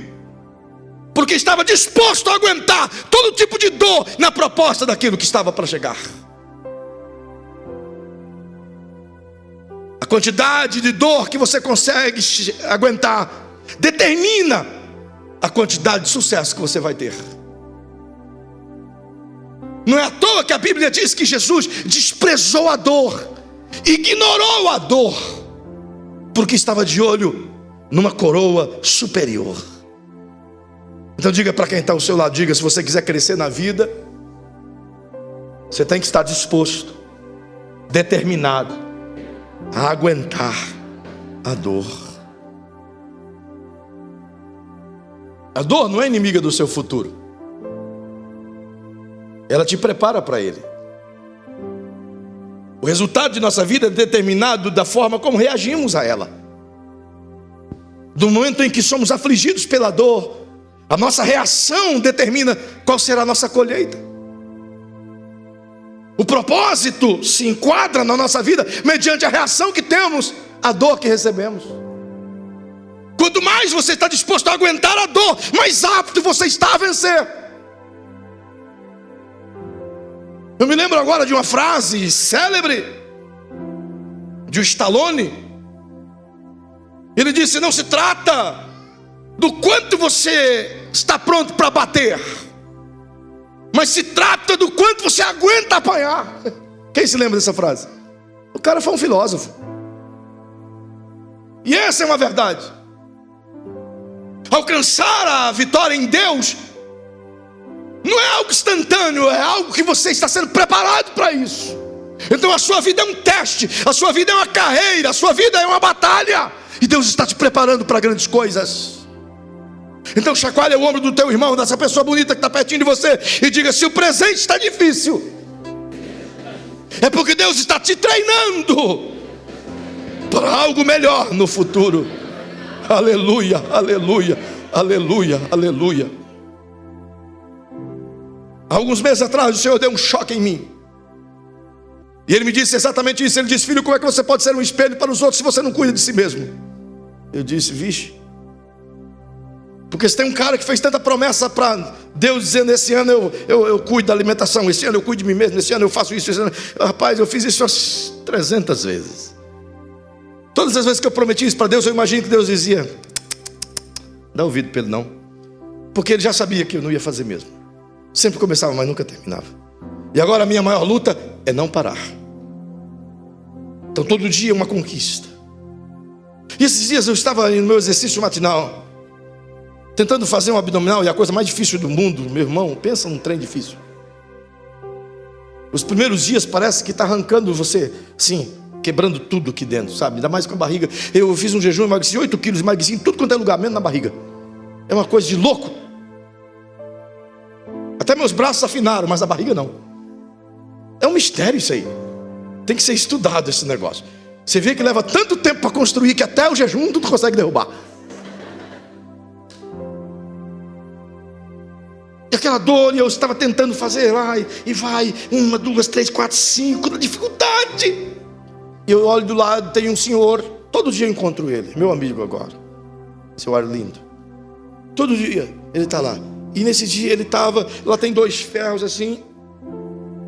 porque estava disposto a aguentar todo tipo de dor na proposta daquilo que estava para chegar. A quantidade de dor que você consegue aguentar determina a quantidade de sucesso que você vai ter. Não é à toa que a Bíblia diz que Jesus desprezou a dor, ignorou a dor, porque estava de olho numa coroa superior. Então diga para quem está ao seu lado, diga, se você quiser crescer na vida, você tem que estar disposto, determinado a aguentar a dor. A dor não é inimiga do seu futuro, ela te prepara para ele. O resultado de nossa vida é determinado da forma como reagimos a ela. Do momento em que somos afligidos pela dor, a nossa reação determina qual será a nossa colheita. O propósito se enquadra na nossa vida mediante a reação que temos à dor que recebemos. Quanto mais você está disposto a aguentar a dor, mais apto você está a vencer. Eu me lembro agora de uma frase célebre de Stallone. Ele disse, não se trata do quanto você está pronto para bater, mas se trata do quanto você aguenta apanhar. Quem se lembra dessa frase? O cara foi um filósofo. E essa é uma verdade. Alcançar a vitória em Deus não é algo instantâneo, é algo que você está sendo preparado para isso. Então a sua vida é um teste, a sua vida é uma carreira, a sua vida é uma batalha, e Deus está te preparando para grandes coisas. Então chacoalha o ombro do teu irmão, dessa pessoa bonita que está pertinho de você, e diga, se o presente está difícil, é porque Deus está te treinando para algo melhor no futuro. Aleluia, aleluia, aleluia, aleluia. Há alguns meses atrás o Senhor deu um choque em mim, e Ele me disse exatamente isso. Ele disse, filho, como é que você pode ser um espelho para os outros se você não cuida de si mesmo? Eu disse, vixe, porque se tem um cara que fez tanta promessa para Deus, dizendo, esse ano eu cuido da alimentação, esse ano eu cuido de mim mesmo, esse ano eu faço isso, esse ano... Rapaz, eu fiz isso umas 300 vezes. Todas as vezes que eu prometi isso para Deus, eu imagino que Deus dizia, dá ouvido para ele não, porque Ele já sabia que eu não ia fazer mesmo. Sempre começava, mas nunca terminava. E agora a minha maior luta é não parar. Então todo dia é uma conquista. E esses dias eu estava no meu exercício matinal, tentando fazer um abdominal, e a coisa mais difícil do mundo, meu irmão, pensa num trem difícil. Os primeiros dias parece que está arrancando você, assim, quebrando tudo aqui dentro, sabe? Ainda mais com a barriga. Eu fiz um jejum, emagreci 8 quilos, emagreci em tudo quanto é lugar, menos na barriga. É uma coisa de louco. Até meus braços afinaram, mas a barriga não. É um mistério isso aí. Tem que ser estudado esse negócio. Você vê que leva tanto tempo para construir que até o jejum tu não consegue derrubar. E aquela dor, e eu estava tentando fazer lá, e vai, 1, 2, 3, 4, 5, na dificuldade. E eu olho do lado, tem um senhor, todo dia eu encontro ele, meu amigo agora, seu Arlindo. Todo dia ele está lá. E nesse dia ele estava, lá tem 2 ferros assim,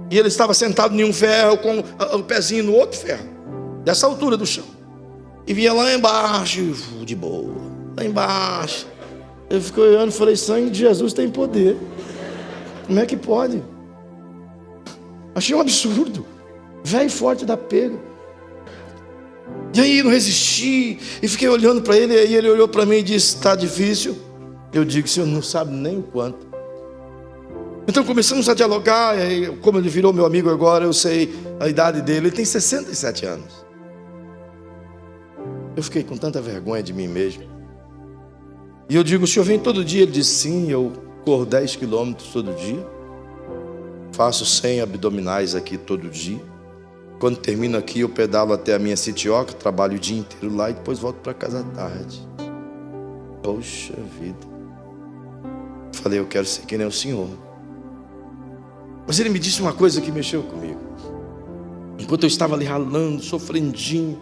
e ele estava sentado em um ferro com o pezinho no outro ferro, dessa altura do chão. E vinha lá embaixo, de boa, lá embaixo. Eu fiquei olhando e falei, sangue de Jesus tem poder. Como é que pode? Achei um absurdo. Velho forte da pega. E aí não resisti, e fiquei olhando para ele, e aí ele olhou para mim e disse, está difícil. Eu digo, o senhor não sabe nem o quanto. Então começamos a dialogar, e como ele virou meu amigo agora, eu sei a idade dele, ele tem 67 anos. Eu fiquei com tanta vergonha de mim mesmo. E eu digo, o senhor vem todo dia? Ele disse, sim, eu corro 10 quilômetros todo dia. Faço 100 abdominais aqui todo dia. Quando termino aqui, eu pedalo até a minha Citioca, trabalho o dia inteiro lá e depois volto para casa à tarde. Poxa vida. Falei, eu quero ser que nem o senhor. Mas ele me disse uma coisa que mexeu comigo. Enquanto eu estava ali ralando, sofrendinho,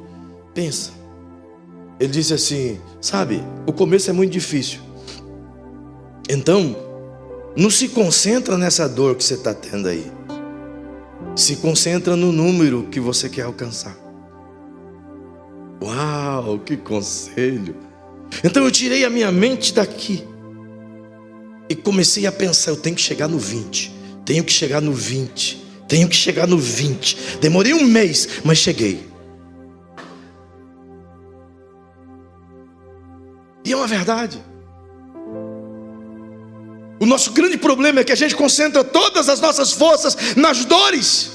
pensa. Ele disse assim, sabe, o começo é muito difícil. Então, não se concentra nessa dor que você está tendo aí. Se concentra no número que você quer alcançar. Uau, que conselho. Então eu tirei a minha mente daqui e comecei a pensar, eu tenho que chegar no 20. Tenho que chegar no 20. Tenho que chegar no 20. Demorei um mês, mas cheguei. E é uma verdade. O nosso grande problema é que a gente concentra todas as nossas forças nas dores,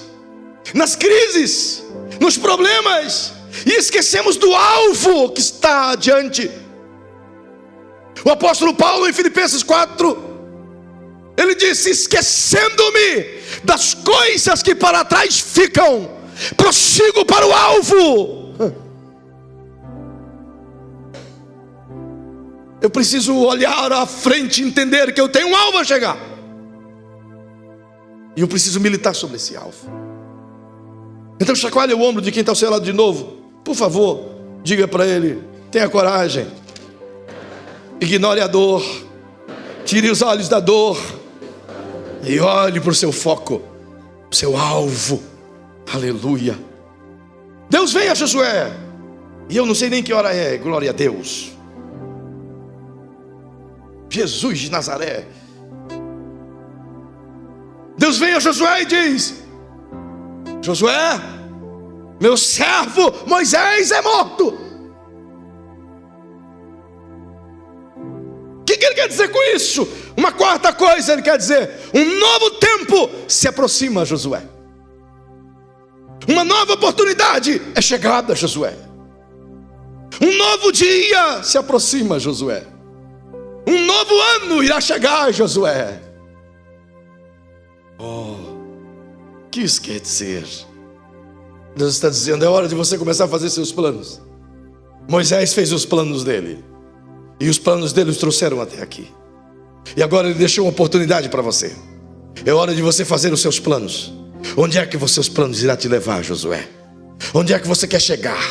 nas crises, nos problemas, e esquecemos do alvo que está adiante. O apóstolo Paulo, em Filipenses 4, ele disse, esquecendo-me das coisas que para trás ficam, prossigo para o alvo. Eu preciso olhar à frente e entender que eu tenho um alvo a chegar. E eu preciso militar sobre esse alvo. Então chacoalhe o ombro de quem está ao seu lado de novo. Por favor, diga para ele, tenha coragem. Ignore a dor. Tire os olhos da dor. E olhe para o seu foco, o seu alvo. Aleluia. Deus vem a Josué. E eu não sei nem que hora é, glória a Deus. Jesus de Nazaré. Deus vem a Josué e diz, Josué, meu servo Moisés é morto. O que ele quer dizer com isso? Uma quarta coisa ele quer dizer, um novo tempo se aproxima, Josué. Uma nova oportunidade é chegada, Josué. Um novo dia se aproxima, Josué. Um novo ano irá chegar, Josué. Oh, que isso quer dizer? Deus está dizendo, é hora de você começar a fazer seus planos. Moisés fez os planos dele, e os planos dele os trouxeram até aqui. E agora ele deixou uma oportunidade para você. É hora de você fazer os seus planos. Onde é que os seus planos irão te levar, Josué? Onde é que você quer chegar?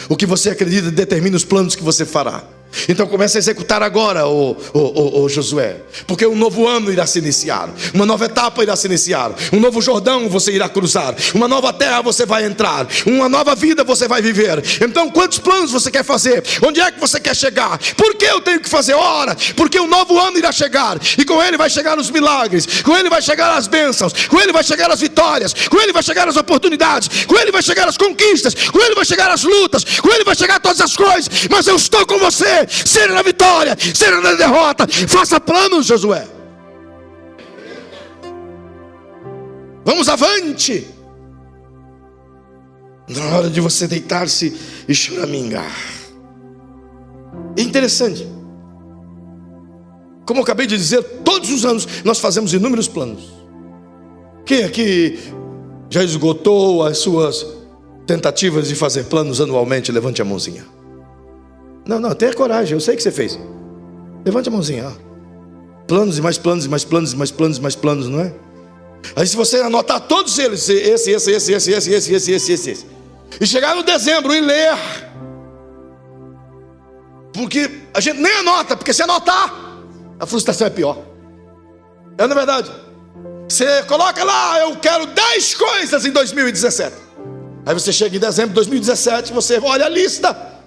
O que você acredita determina os planos que você fará. Então comece a executar agora, ô Josué, porque um novo ano irá se iniciar, uma nova etapa irá se iniciar, um novo Jordão você irá cruzar, uma nova terra você vai entrar, uma nova vida você vai viver. Então quantos planos você quer fazer? Onde é que você quer chegar? Por que eu tenho que fazer? Ora, porque um novo ano irá chegar, e com ele vai chegar os milagres, com ele vai chegar as bênçãos, com ele vai chegar as vitórias, com ele vai chegar as oportunidades, com ele vai chegar as conquistas, com ele vai chegar as lutas, com ele vai chegar todas as coisas. Mas eu estou com você, seja na vitória, seja na derrota. Faça planos, Josué. Vamos avante. Na hora de você deitar-se e choramingar. É interessante, como eu acabei de dizer, todos os anos nós fazemos inúmeros planos. Quem aqui já esgotou as suas tentativas de fazer planos anualmente? Levante a mãozinha. Não, tenha coragem, eu sei que você fez. Levante a mãozinha. Planos e mais planos, e mais planos, e mais planos, e mais planos, não é? Aí se você anotar todos eles, esse, e chegar no dezembro e ler, porque a gente nem anota, porque se anotar, a frustração é pior. É na verdade. Você coloca lá, eu quero 10 coisas em 2017. Aí você chega em dezembro de 2017, você olha a lista.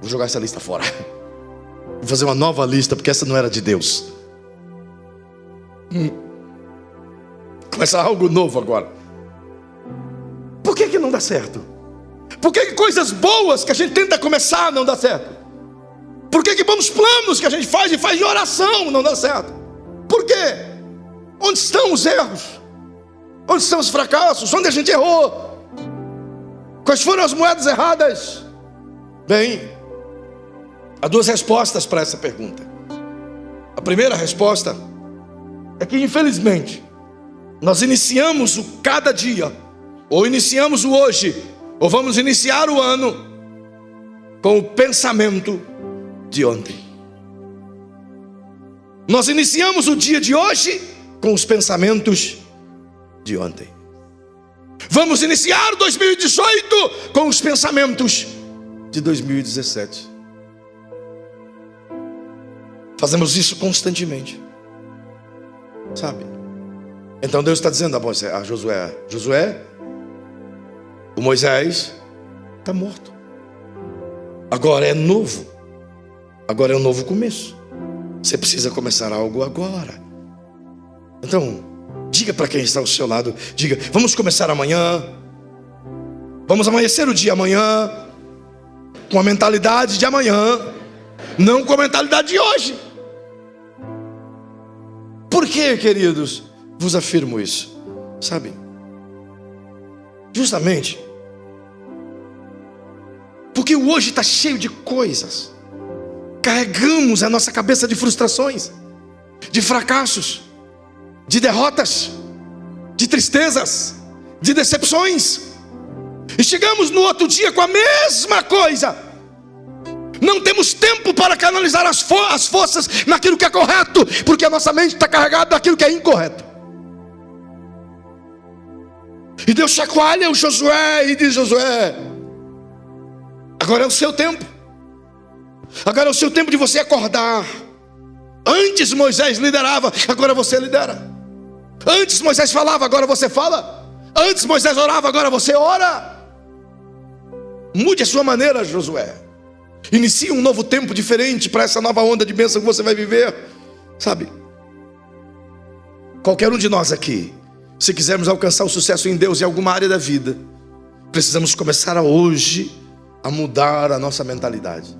Vou jogar essa lista fora. Vou fazer uma nova lista, porque essa não era de Deus. Começar algo novo agora. Por que não dá certo? Por que coisas boas que a gente tenta começar não dá certo? Por que bons planos que a gente faz e faz de oração não dá certo? Por quê? Onde estão os erros? Onde estão os fracassos? Onde a gente errou? Quais foram as moedas erradas? Bem, há duas respostas para essa pergunta. A primeira resposta é que, infelizmente, nós iniciamos o cada dia, ou iniciamos o hoje, ou vamos iniciar o ano com o pensamento de ontem. Nós iniciamos o dia de hoje com os pensamentos de ontem. Vamos iniciar 2018 com os pensamentos de 2017. Fazemos isso constantemente, sabe? Então Deus está dizendo a Josué: Josué, o Moisés está morto. Agora é novo. Agora é um novo começo. Você precisa começar algo agora. Então, diga para quem está ao seu lado, diga: vamos começar amanhã. Vamos amanhecer o dia amanhã com a mentalidade de amanhã, não com a mentalidade de hoje. Por que, queridos, vos afirmo isso? Sabe? Justamente porque o hoje está cheio de coisas. Carregamos a nossa cabeça de frustrações, de fracassos, de derrotas, de tristezas, de decepções. E chegamos no outro dia com a mesma coisa. Não temos tempo para canalizar as forças naquilo que é correto, porque a nossa mente está carregada daquilo que é incorreto. E Deus chacoalha o Josué e diz: Josué, agora é o seu tempo. Agora é o seu tempo de você acordar. Antes Moisés liderava, agora você lidera. Antes Moisés falava, agora você fala. Antes Moisés orava, agora você ora. Mude a sua maneira, Josué. Inicie um novo tempo diferente para essa nova onda de bênção que você vai viver. Sabe? Qualquer um de nós aqui, se quisermos alcançar o sucesso em Deus em alguma área da vida, precisamos começar hoje a mudar a nossa mentalidade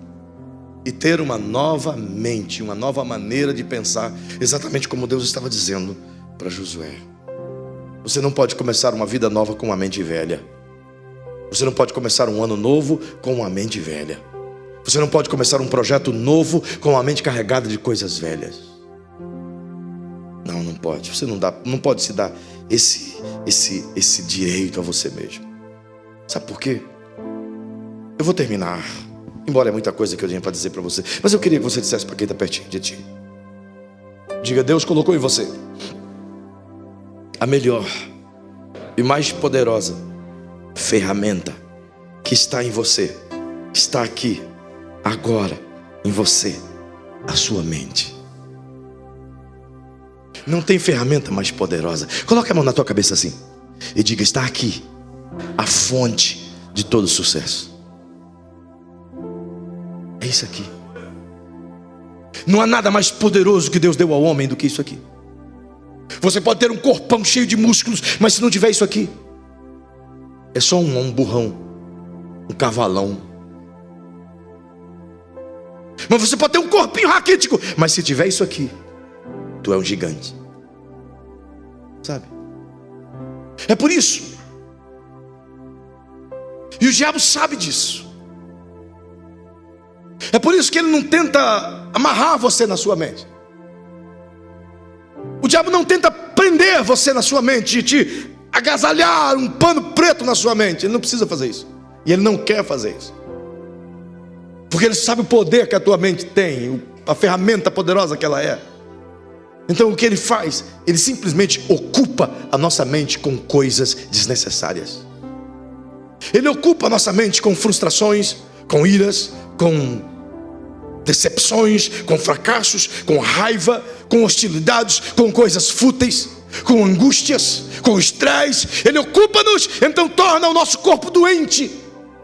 e ter uma nova mente, uma nova maneira de pensar, exatamente como Deus estava dizendo para Josué. Você não pode começar uma vida nova com uma mente velha. Você não pode começar um ano novo com uma mente velha. Você não pode começar um projeto novo com uma mente carregada de coisas velhas. Não pode. Você não pode se dar esse direito a você mesmo. Sabe por quê? Eu vou terminar, embora é muita coisa que eu tenho para dizer para você, mas eu queria que você dissesse para quem está pertinho de ti. Diga: Deus colocou em você a melhor e mais poderosa ferramenta que está em você está aqui, agora, em você, a sua mente. Não tem ferramenta mais poderosa. Coloque a mão na tua cabeça assim e diga: está aqui a fonte de todo sucesso. É isso aqui. Não há nada mais poderoso que Deus deu ao homem do que isso aqui. Você pode ter um corpão cheio de músculos, mas se não tiver isso aqui, é só um burrão, um cavalão. Mas você pode ter um corpinho raquítico, mas se tiver isso aqui, tu é um gigante. Sabe? É por isso. E o diabo sabe disso. É por isso que ele não tenta amarrar você na sua mente. O diabo não tenta prender você na sua mente, te agasalhar um pano preto na sua mente. Ele não precisa fazer isso. E ele não quer fazer isso. Porque ele sabe o poder que a tua mente tem, a ferramenta poderosa que ela é. Então o que ele faz? Ele simplesmente ocupa a nossa mente com coisas desnecessárias. Ele ocupa a nossa mente com frustrações, com iras, com decepções, com fracassos, com raiva, com hostilidades, com coisas fúteis, com angústias, com estresse. Ele ocupa-nos, então torna o nosso corpo doente,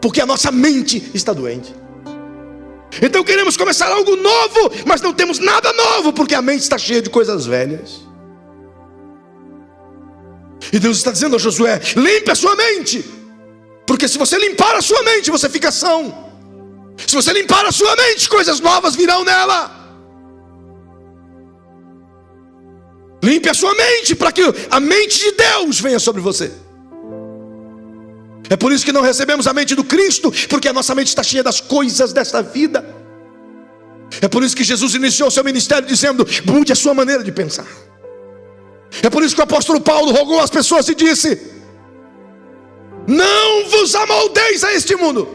porque a nossa mente está doente. Então queremos começar algo novo, mas não temos nada novo, porque a mente está cheia de coisas velhas. E Deus está dizendo a Josué: limpe a sua mente, porque se você limpar a sua mente, você fica são. Se você limpar a sua mente, coisas novas virão nela. Limpe a sua mente, para que a mente de Deus venha sobre você. É por isso que não recebemos a mente do Cristo, porque a nossa mente está cheia das coisas desta vida. É por isso que Jesus iniciou seu ministério dizendo: mude a sua maneira de pensar. É por isso que o apóstolo Paulo rogou às pessoas e disse: não vos amoldeis a este mundo,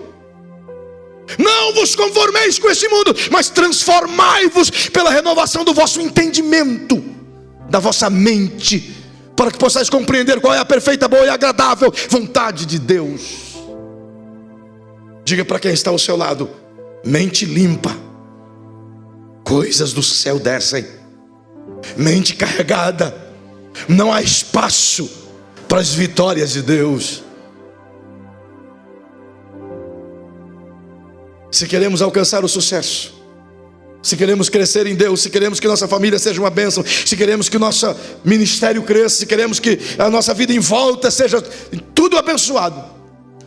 não vos conformeis com este mundo, mas transformai-vos pela renovação do vosso entendimento, da vossa mente, para que possais compreender qual é a perfeita, boa e agradável vontade de Deus. Diga para quem está ao seu lado: mente limpa, coisas do céu descem. Mente carregada, não há espaço para as vitórias de Deus. Se queremos alcançar o sucesso, se queremos crescer em Deus, se queremos que nossa família seja uma bênção, se queremos que o nosso ministério cresça, se queremos que a nossa vida em volta seja tudo abençoado,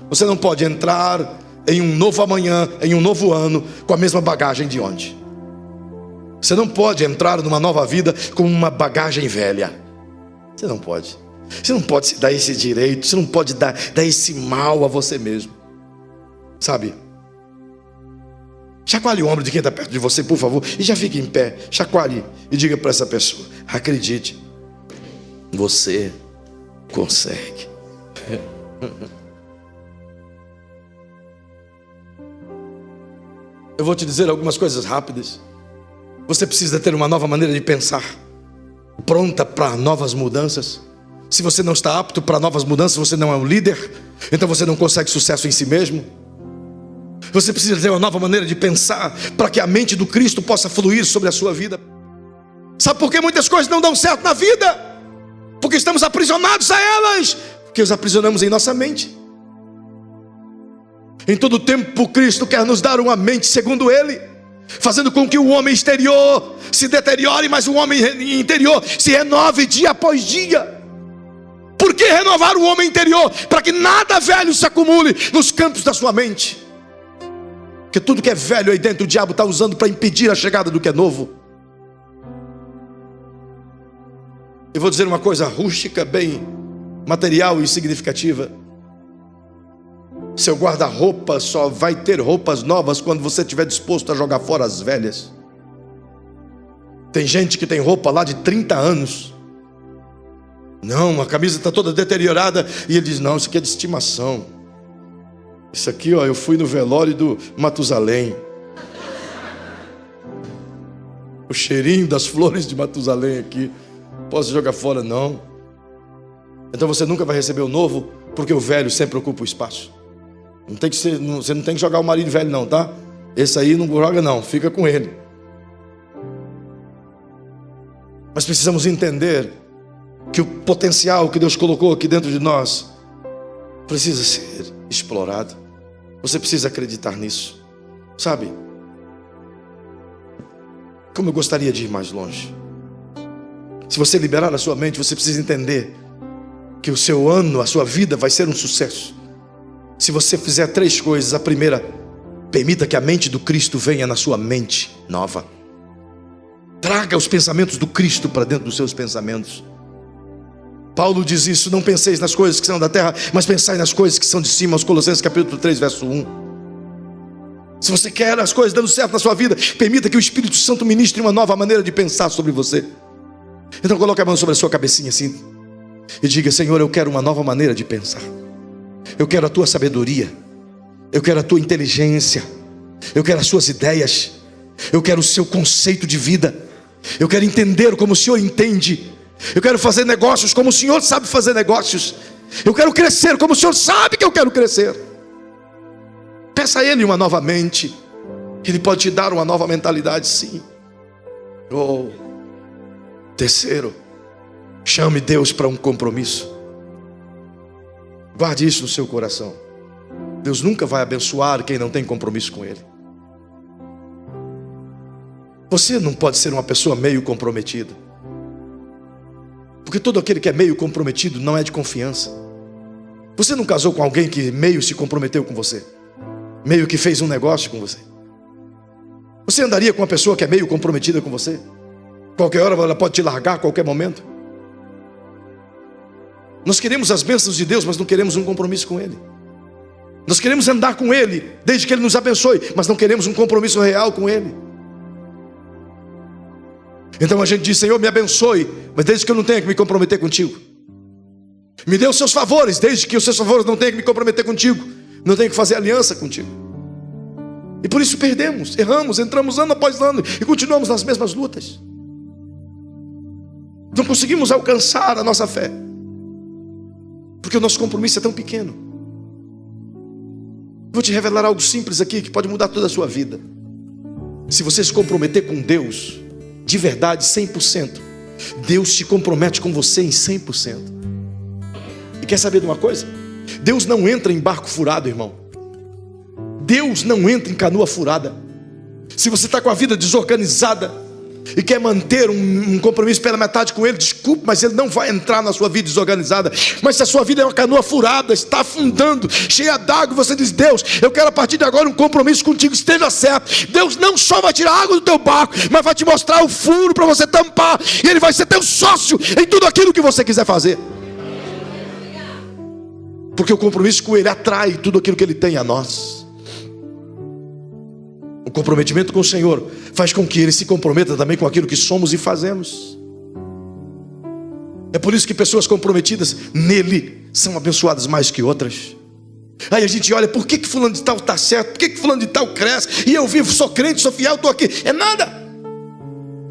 você não pode entrar em um novo amanhã, em um novo ano, com a mesma bagagem de ontem. Você não pode entrar numa nova vida com uma bagagem velha. Você não pode. Você não pode se dar esse direito, você não pode dar esse mal a você mesmo. Sabe? Chacoalhe o ombro de quem está perto de você, por favor, e já fique em pé. Chacoalhe e diga para essa pessoa: acredite, você consegue. Eu vou te dizer algumas coisas rápidas. Você precisa ter uma nova maneira de pensar, pronta para novas mudanças. Se você não está apto para novas mudanças, você não é um líder, então você não consegue sucesso em si mesmo. Você precisa ter uma nova maneira de pensar, para que a mente do Cristo possa fluir sobre a sua vida. Sabe por que muitas coisas não dão certo na vida? Porque estamos aprisionados a elas, porque os aprisionamos em nossa mente. Em todo tempo Cristo quer nos dar uma mente segundo Ele, fazendo com que o homem exterior se deteriore, mas o homem interior se renove dia após dia. Por que renovar o homem interior? Para que nada velho se acumule nos campos da sua mente. Porque tudo que é velho aí dentro, o diabo está usando para impedir a chegada do que é novo. Eu vou dizer uma coisa rústica, bem material e significativa. Seu guarda-roupa só vai ter roupas novas quando você estiver disposto a jogar fora as velhas. Tem gente que tem roupa lá de 30 anos. Não, a camisa está toda deteriorada. E ele diz: não, isso aqui é de estimação. Isso aqui, ó, eu fui no velório do Matusalém. O cheirinho das flores de Matusalém aqui. Posso jogar fora? Não. Então você nunca vai receber o novo, porque o velho sempre ocupa o espaço. Você não tem que jogar o marido velho não, tá? Esse aí não joga não, fica com ele. Mas precisamos entender que o potencial que Deus colocou aqui dentro de nós precisa ser explorado. Você precisa acreditar nisso. Sabe? Como eu gostaria de ir mais longe. Se você liberar a sua mente, você precisa entender que o seu ano, a sua vida vai ser um sucesso se você fizer 3 coisas. A primeira, permita que a mente do Cristo venha na sua mente nova. Traga os pensamentos do Cristo para dentro dos seus pensamentos. Paulo diz isso: não penseis nas coisas que são da terra, mas pensai nas coisas que são de cima. Aos Colossenses capítulo 3, verso 1. Se você quer as coisas dando certo na sua vida, permita que o Espírito Santo ministre uma nova maneira de pensar sobre você. Então coloque a mão sobre a sua cabecinha assim e diga: Senhor, eu quero uma nova maneira de pensar. Eu quero a tua sabedoria, eu quero a tua inteligência, eu quero as suas ideias, eu quero o seu conceito de vida, eu quero entender como o Senhor entende, eu quero fazer negócios como o Senhor sabe fazer negócios, eu quero crescer como o Senhor sabe que eu quero crescer. Peça a Ele uma nova mente, que Ele pode te dar uma nova mentalidade, sim. Terceiro, chame Deus para um compromisso. Guarde isso no seu coração. Deus nunca vai abençoar quem não tem compromisso com Ele. Você não pode ser uma pessoa meio comprometida, porque todo aquele que é meio comprometido não é de confiança. Você não casou com alguém que meio se comprometeu com você, meio que fez um negócio com você? Você andaria com uma pessoa que é meio comprometida com você? Qualquer hora ela pode te largar a qualquer momento. Nós queremos as bênçãos de Deus, mas não queremos um compromisso com Ele. Nós queremos andar com Ele, desde que Ele nos abençoe, mas não queremos um compromisso real com Ele. Então a gente diz: Senhor, me abençoe, mas desde que eu não tenha que me comprometer contigo. Me dê os seus favores, desde que os seus favores não tenham que me comprometer contigo, não tenho que fazer aliança contigo. E por isso perdemos, erramos, entramos ano após ano e continuamos nas mesmas lutas. Não conseguimos alcançar a nossa fé, porque o nosso compromisso é tão pequeno. Vou te revelar algo simples aqui que pode mudar toda a sua vida. Se você se comprometer com Deus de verdade, 100%, Deus se compromete com você em 100%. E quer saber de uma coisa? Deus não entra em barco furado, irmão. Deus não entra em canoa furada. Se você está com a vida desorganizada e quer manter um compromisso pela metade com Ele, desculpe, mas Ele não vai entrar na sua vida desorganizada. Mas se a sua vida é uma canoa furada, está afundando, cheia d'água, você diz: Deus, eu quero a partir de agora um compromisso contigo, esteja certo. Deus não só vai tirar água do teu barco, mas vai te mostrar o furo para você tampar, e Ele vai ser teu sócio em tudo aquilo que você quiser fazer. Porque o compromisso com Ele atrai tudo aquilo que Ele tem a nós. O comprometimento com o Senhor faz com que Ele se comprometa também com aquilo que somos e fazemos. É por isso que pessoas comprometidas nele são abençoadas mais que outras. Aí a gente olha: por que fulano de tal está certo? Por que fulano de tal cresce? E eu vivo, sou crente, sou fiel, estou aqui. É nada.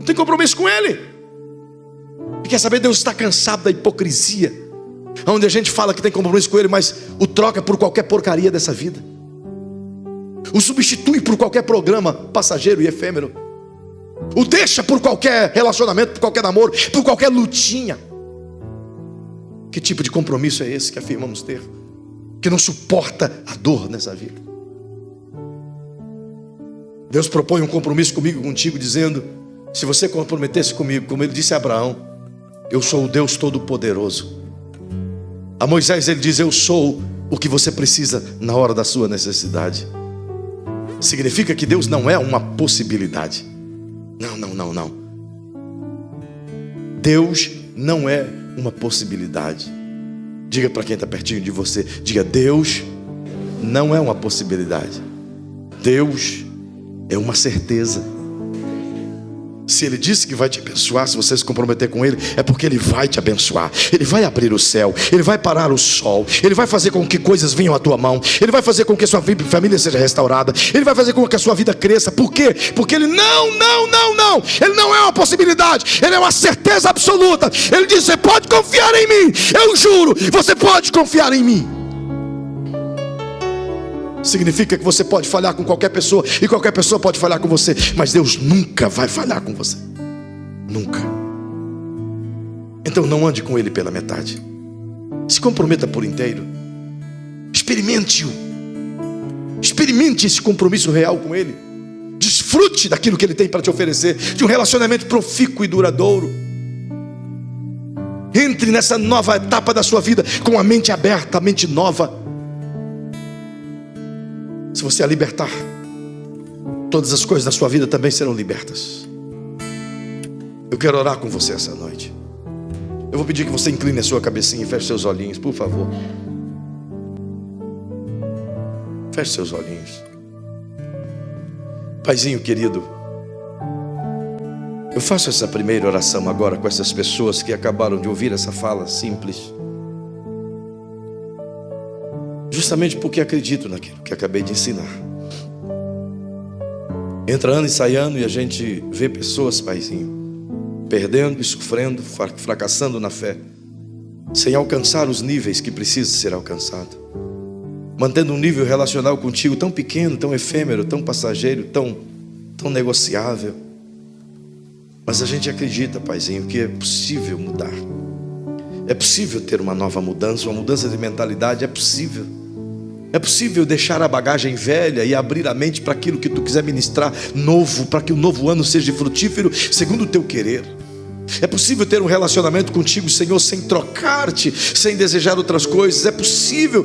Não tem compromisso com Ele. E quer saber, Deus está cansado da hipocrisia, onde a gente fala que tem compromisso com Ele, mas o troca por qualquer porcaria dessa vida, o substitui por qualquer programa passageiro e efêmero, o deixa por qualquer relacionamento, por qualquer namoro, por qualquer lutinha. Que tipo de compromisso é esse que afirmamos ter, que não suporta a dor nessa vida? Deus propõe um compromisso comigo e contigo, dizendo: se você comprometesse comigo, como Ele disse a Abraão, eu sou o Deus Todo-Poderoso. A Moisés Ele diz: eu sou o que você precisa na hora da sua necessidade. Significa que Deus não é uma possibilidade. Não. Deus não é uma possibilidade. Diga para quem está pertinho de você, diga: Deus não é uma possibilidade. Deus é uma certeza. Se Ele disse que vai te abençoar, se você se comprometer com Ele, é porque Ele vai te abençoar. Ele vai abrir o céu, Ele vai parar o sol, Ele vai fazer com que coisas venham à tua mão, Ele vai fazer com que a sua família seja restaurada, Ele vai fazer com que a sua vida cresça. Por quê? Porque Ele não, Ele não é uma possibilidade, Ele é uma certeza absoluta. Ele diz: você pode confiar em mim, eu juro, você pode confiar em mim. Significa que você pode falhar com qualquer pessoa e qualquer pessoa pode falhar com você, mas Deus nunca vai falhar com você. Nunca. Então não ande com Ele pela metade. Se comprometa por inteiro. Experimente-o. Experimente esse compromisso real com Ele. Desfrute daquilo que Ele tem para te oferecer, de um relacionamento profícuo e duradouro. Entre nessa nova etapa da sua vida com a mente aberta, a mente nova. Se você a libertar, todas as coisas da sua vida também serão libertas. Eu quero orar com você essa noite. Eu vou pedir que você incline a sua cabecinha e feche seus olhinhos, por favor. Feche seus olhinhos. Paizinho querido, eu faço essa primeira oração agora com essas pessoas que acabaram de ouvir essa fala simples, justamente porque acredito naquilo que acabei de ensinar. Entra ano e sai ano e a gente vê pessoas, Paizinho, perdendo e sofrendo, fracassando na fé, sem alcançar os níveis que precisa ser alcançado, mantendo um nível relacional contigo tão pequeno, tão efêmero, tão passageiro, tão negociável. Mas a gente acredita, Paizinho, que é possível mudar. É possível ter uma nova mudança, uma mudança de mentalidade. É possível. É possível deixar a bagagem velha e abrir a mente para aquilo que tu quiser ministrar novo, para que o novo ano seja frutífero segundo o teu querer. É possível ter um relacionamento contigo, Senhor, sem trocar-te, sem desejar outras coisas. É possível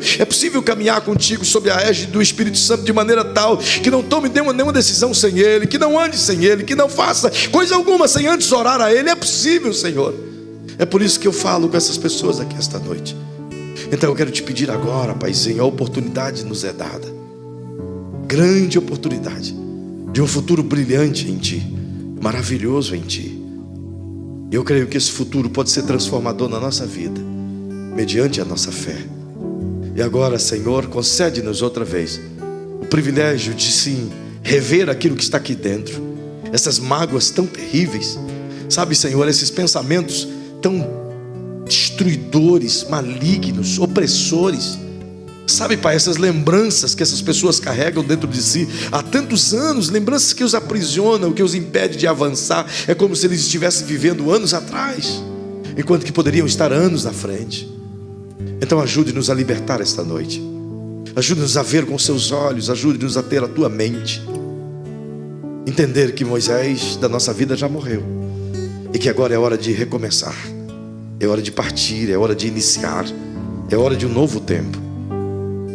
caminhar contigo sob a égide do Espírito Santo de maneira tal que não tome nenhuma decisão sem Ele, que não ande sem Ele, que não faça coisa alguma sem antes orar a Ele. É possível, Senhor. É por isso que eu falo com essas pessoas aqui esta noite. Então eu quero te pedir agora, Paizinho, a oportunidade nos é dada, grande oportunidade de um futuro brilhante em Ti, maravilhoso em Ti. E eu creio que esse futuro pode ser transformador na nossa vida, mediante a nossa fé. E agora, Senhor, concede-nos outra vez o privilégio de sim rever aquilo que está aqui dentro, essas mágoas tão terríveis, sabe, Senhor, esses pensamentos tão destruidores, malignos, opressores. Sabe, Pai, essas lembranças que essas pessoas carregam dentro de si há tantos anos, lembranças que os aprisionam, que os impedem de avançar. É como se eles estivessem vivendo anos atrás, enquanto que poderiam estar anos na frente. Então ajude-nos a libertar esta noite. Ajude-nos a ver com seus olhos, ajude-nos a ter a tua mente. Entender que Moisés da nossa vida já morreu e que agora é hora de recomeçar. É hora de partir, é hora de iniciar, é hora de um novo tempo.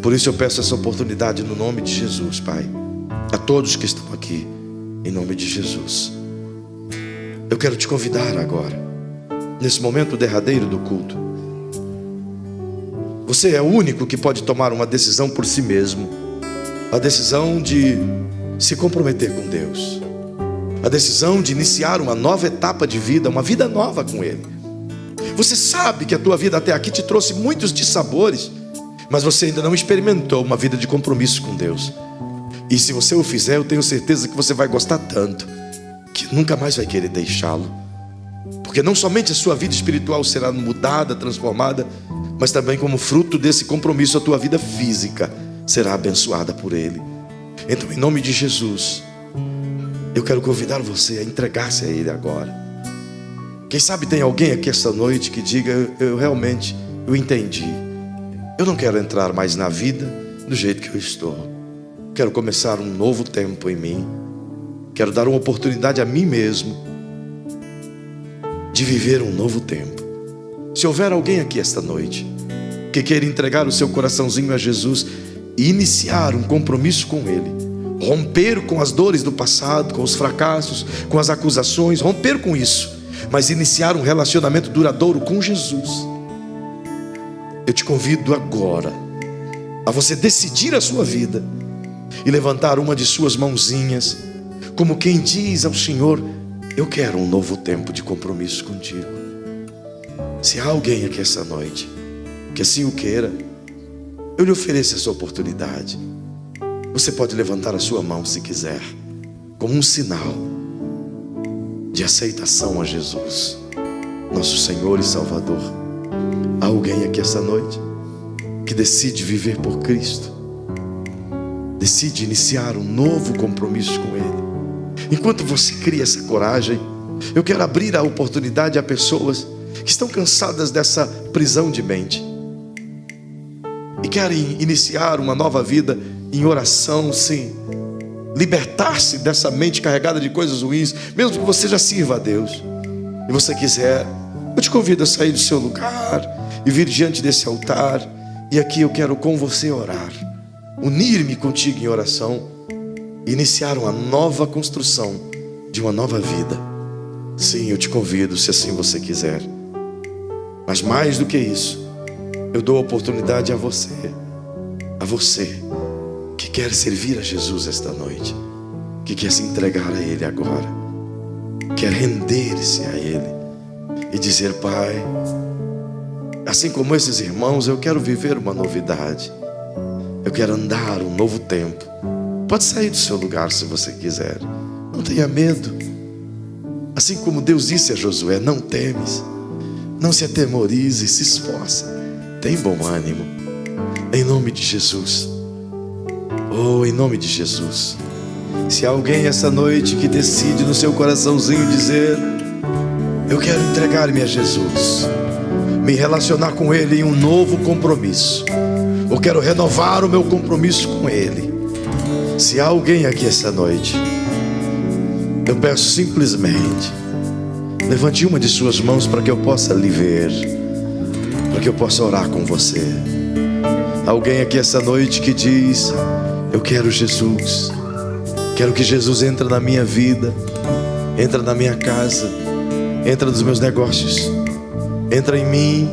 Por isso eu peço essa oportunidade no nome de Jesus, Pai, a todos que estão aqui, em nome de Jesus. Eu quero te convidar agora, nesse momento derradeiro do culto. Você é o único que pode tomar uma decisão por si mesmo, a decisão de se comprometer com Deus, a decisão de iniciar uma nova etapa de vida, uma vida nova com Ele. Você sabe que a tua vida até aqui te trouxe muitos dissabores, mas você ainda não experimentou uma vida de compromisso com Deus. E se você o fizer, eu tenho certeza que você vai gostar tanto que nunca mais vai querer deixá-lo. Porque não somente a sua vida espiritual será mudada, transformada, mas também como fruto desse compromisso a tua vida física será abençoada por Ele. Então, em nome de Jesus, eu quero convidar você a entregar-se a Ele agora. Quem sabe tem alguém aqui esta noite que diga: eu realmente entendi. Eu não quero entrar mais na vida do jeito que eu estou. Quero começar um novo tempo em mim. Quero dar uma oportunidade a mim mesmo de viver um novo tempo. Se houver alguém aqui esta noite que queira entregar o seu coraçãozinho a Jesus e iniciar um compromisso com Ele, romper com as dores do passado, com os fracassos, com as acusações, romper com isso, mas iniciar um relacionamento duradouro com Jesus, eu te convido agora a você decidir a sua vida e levantar uma de suas mãozinhas, como quem diz ao Senhor: eu quero um novo tempo de compromisso contigo. Se há alguém aqui essa noite que assim o queira, eu lhe ofereço essa oportunidade. Você pode levantar a sua mão se quiser, como um sinal de aceitação a Jesus, nosso Senhor e Salvador. Há alguém aqui essa noite que decide viver por Cristo, decide iniciar um novo compromisso com Ele. Enquanto você cria essa coragem, eu quero abrir a oportunidade a pessoas que estão cansadas dessa prisão de mente e querem iniciar uma nova vida em oração, sim, libertar-se dessa mente carregada de coisas ruins, mesmo que você já sirva a Deus e você quiser, eu te convido a sair do seu lugar e vir diante desse altar. E aqui eu quero com você orar, unir-me contigo em oração e iniciar uma nova construção de uma nova vida. Sim, eu te convido, se assim você quiser. Mas mais do que isso, eu dou a oportunidade a você que quer servir a Jesus esta noite, que quer se entregar a Ele agora, quer render-se a Ele e dizer: Pai, assim como esses irmãos, eu quero viver uma novidade, eu quero andar um novo tempo. Pode sair do seu lugar se você quiser, não tenha medo. Assim como Deus disse a Josué: não temes, não se atemorize, se esforça, tem bom ânimo, em nome de Jesus. Oh, em nome de Jesus. Se há alguém essa noite que decide no seu coraçãozinho dizer: eu quero entregar-me a Jesus, me relacionar com Ele em um novo compromisso, eu quero renovar o meu compromisso com Ele. Se há alguém aqui essa noite, eu peço simplesmente, levante uma de suas mãos para que eu possa lhe ver, para que eu possa orar com você. Alguém aqui essa noite que diz: eu quero Jesus, quero que Jesus entre na minha vida, entra na minha casa, entra nos meus negócios, entra em mim.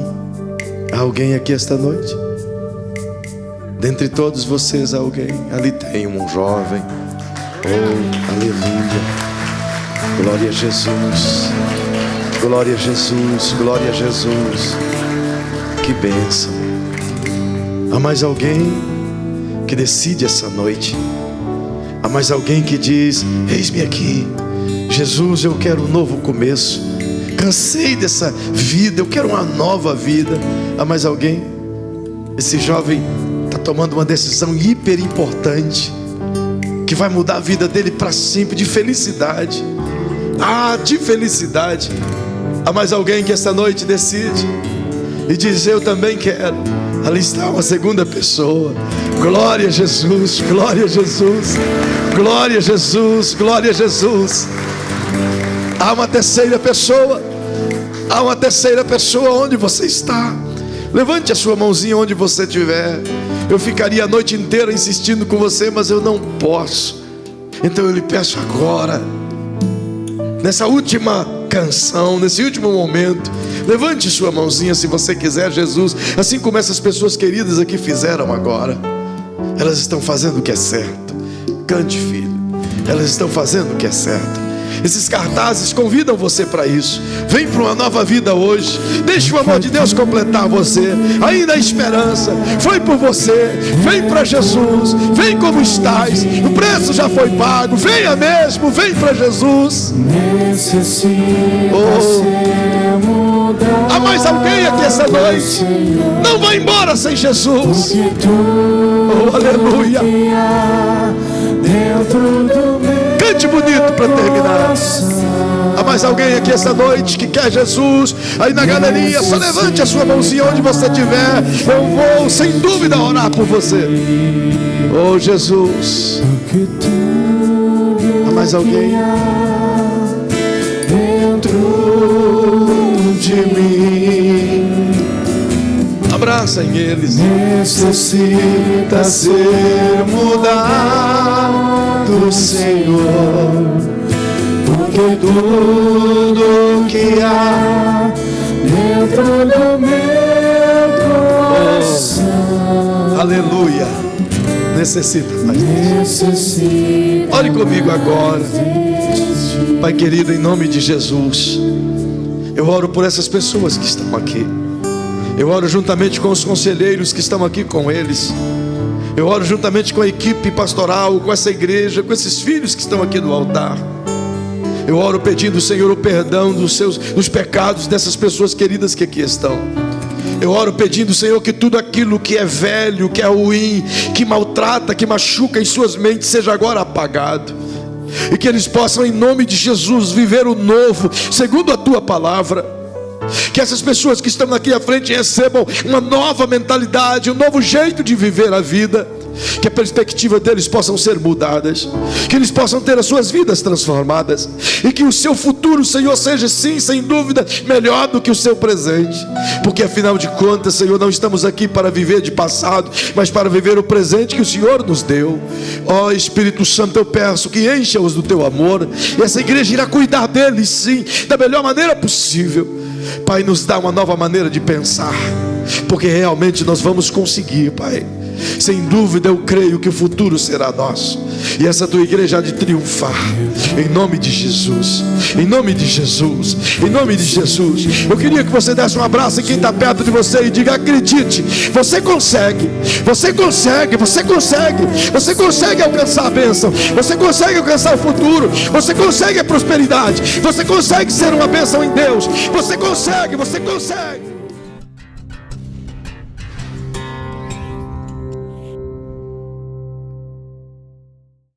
Há alguém aqui esta noite? Dentre todos vocês, alguém? Ali tem um jovem. Oh, aleluia. Glória a Jesus. Glória a Jesus. Glória a Jesus. Que bênção. Há mais alguém que decide essa noite? Há mais alguém que diz: eis-me aqui, Jesus, eu quero um novo começo, cansei dessa vida, eu quero uma nova vida. Há mais alguém? Esse jovem está tomando uma decisão hiper importante, que vai mudar a vida dele para sempre, de felicidade. De felicidade. Há mais alguém que essa noite decide e diz: eu também quero. Ali está uma segunda pessoa. Glória a Jesus, glória a Jesus, glória a Jesus, glória a Jesus. Há uma terceira pessoa. Há uma terceira pessoa. Onde você está? Levante a sua mãozinha onde você estiver. Eu ficaria a noite inteira insistindo com você, mas eu não posso. Então eu lhe peço agora, nessa última canção, nesse último momento, levante sua mãozinha se você quiser, Jesus, assim como essas pessoas queridas aqui fizeram agora. Elas estão fazendo o que é certo. Cante, filho. Elas estão fazendo o que é certo. Esses cartazes convidam você para isso. Vem para uma nova vida hoje. Deixe o amor de Deus completar você. Ainda há esperança. Foi por você. Vem para Jesus. Vem como estás. O preço já foi pago. Venha mesmo. Vem para Jesus. Há mais alguém aqui essa noite? Não vai embora sem Jesus. Oh, aleluia. Cante bonito para terminar. Há mais alguém aqui essa noite que quer Jesus? Aí na galeria, só levante a sua mãozinha onde você estiver. Eu vou sem dúvida orar por você. Oh, Jesus. Há mais alguém? Dentro de mim. Abraçem eles. Necessita ser mudado, Senhor, porque tudo que há dentro do meu coração, aleluia, necessita mais disso. Ore comigo agora. Pai querido, em nome de Jesus, eu oro por essas pessoas que estão aqui. Eu oro juntamente com os conselheiros que estão aqui com eles. Eu oro juntamente com a equipe pastoral, com essa igreja, com esses filhos que estão aqui no altar. Eu oro pedindo, Senhor, o perdão dos pecados dessas pessoas queridas que aqui estão. Eu oro pedindo, Senhor, que tudo aquilo que é velho, que é ruim, que maltrata, que machuca em suas mentes, seja agora apagado. E que eles possam, em nome de Jesus, viver o novo, segundo a tua palavra. Que essas pessoas que estão aqui à frente recebam uma nova mentalidade, um novo jeito de viver a vida. Que a perspectiva deles possam ser mudadas, que eles possam ter as suas vidas transformadas, e que o seu futuro, Senhor, seja sim, sem dúvida, melhor do que o seu presente. Porque afinal de contas, Senhor, não estamos aqui para viver de passado, mas para viver o presente que o Senhor nos deu. Ó Espírito Santo, eu peço que encha-os do teu amor, e essa igreja irá cuidar deles sim, da melhor maneira possível. Pai, nos dá uma nova maneira de pensar, porque realmente nós vamos conseguir, Pai. Sem dúvida eu creio que o futuro será nosso, e essa tua igreja há de triunfar, em nome de Jesus, em nome de Jesus, em nome de Jesus. Eu queria que você desse um abraço em quem está perto de você e diga: acredite, você consegue, você consegue, você consegue, você consegue alcançar a bênção, você consegue alcançar o futuro, você consegue a prosperidade, você consegue ser uma bênção em Deus, você consegue, você consegue.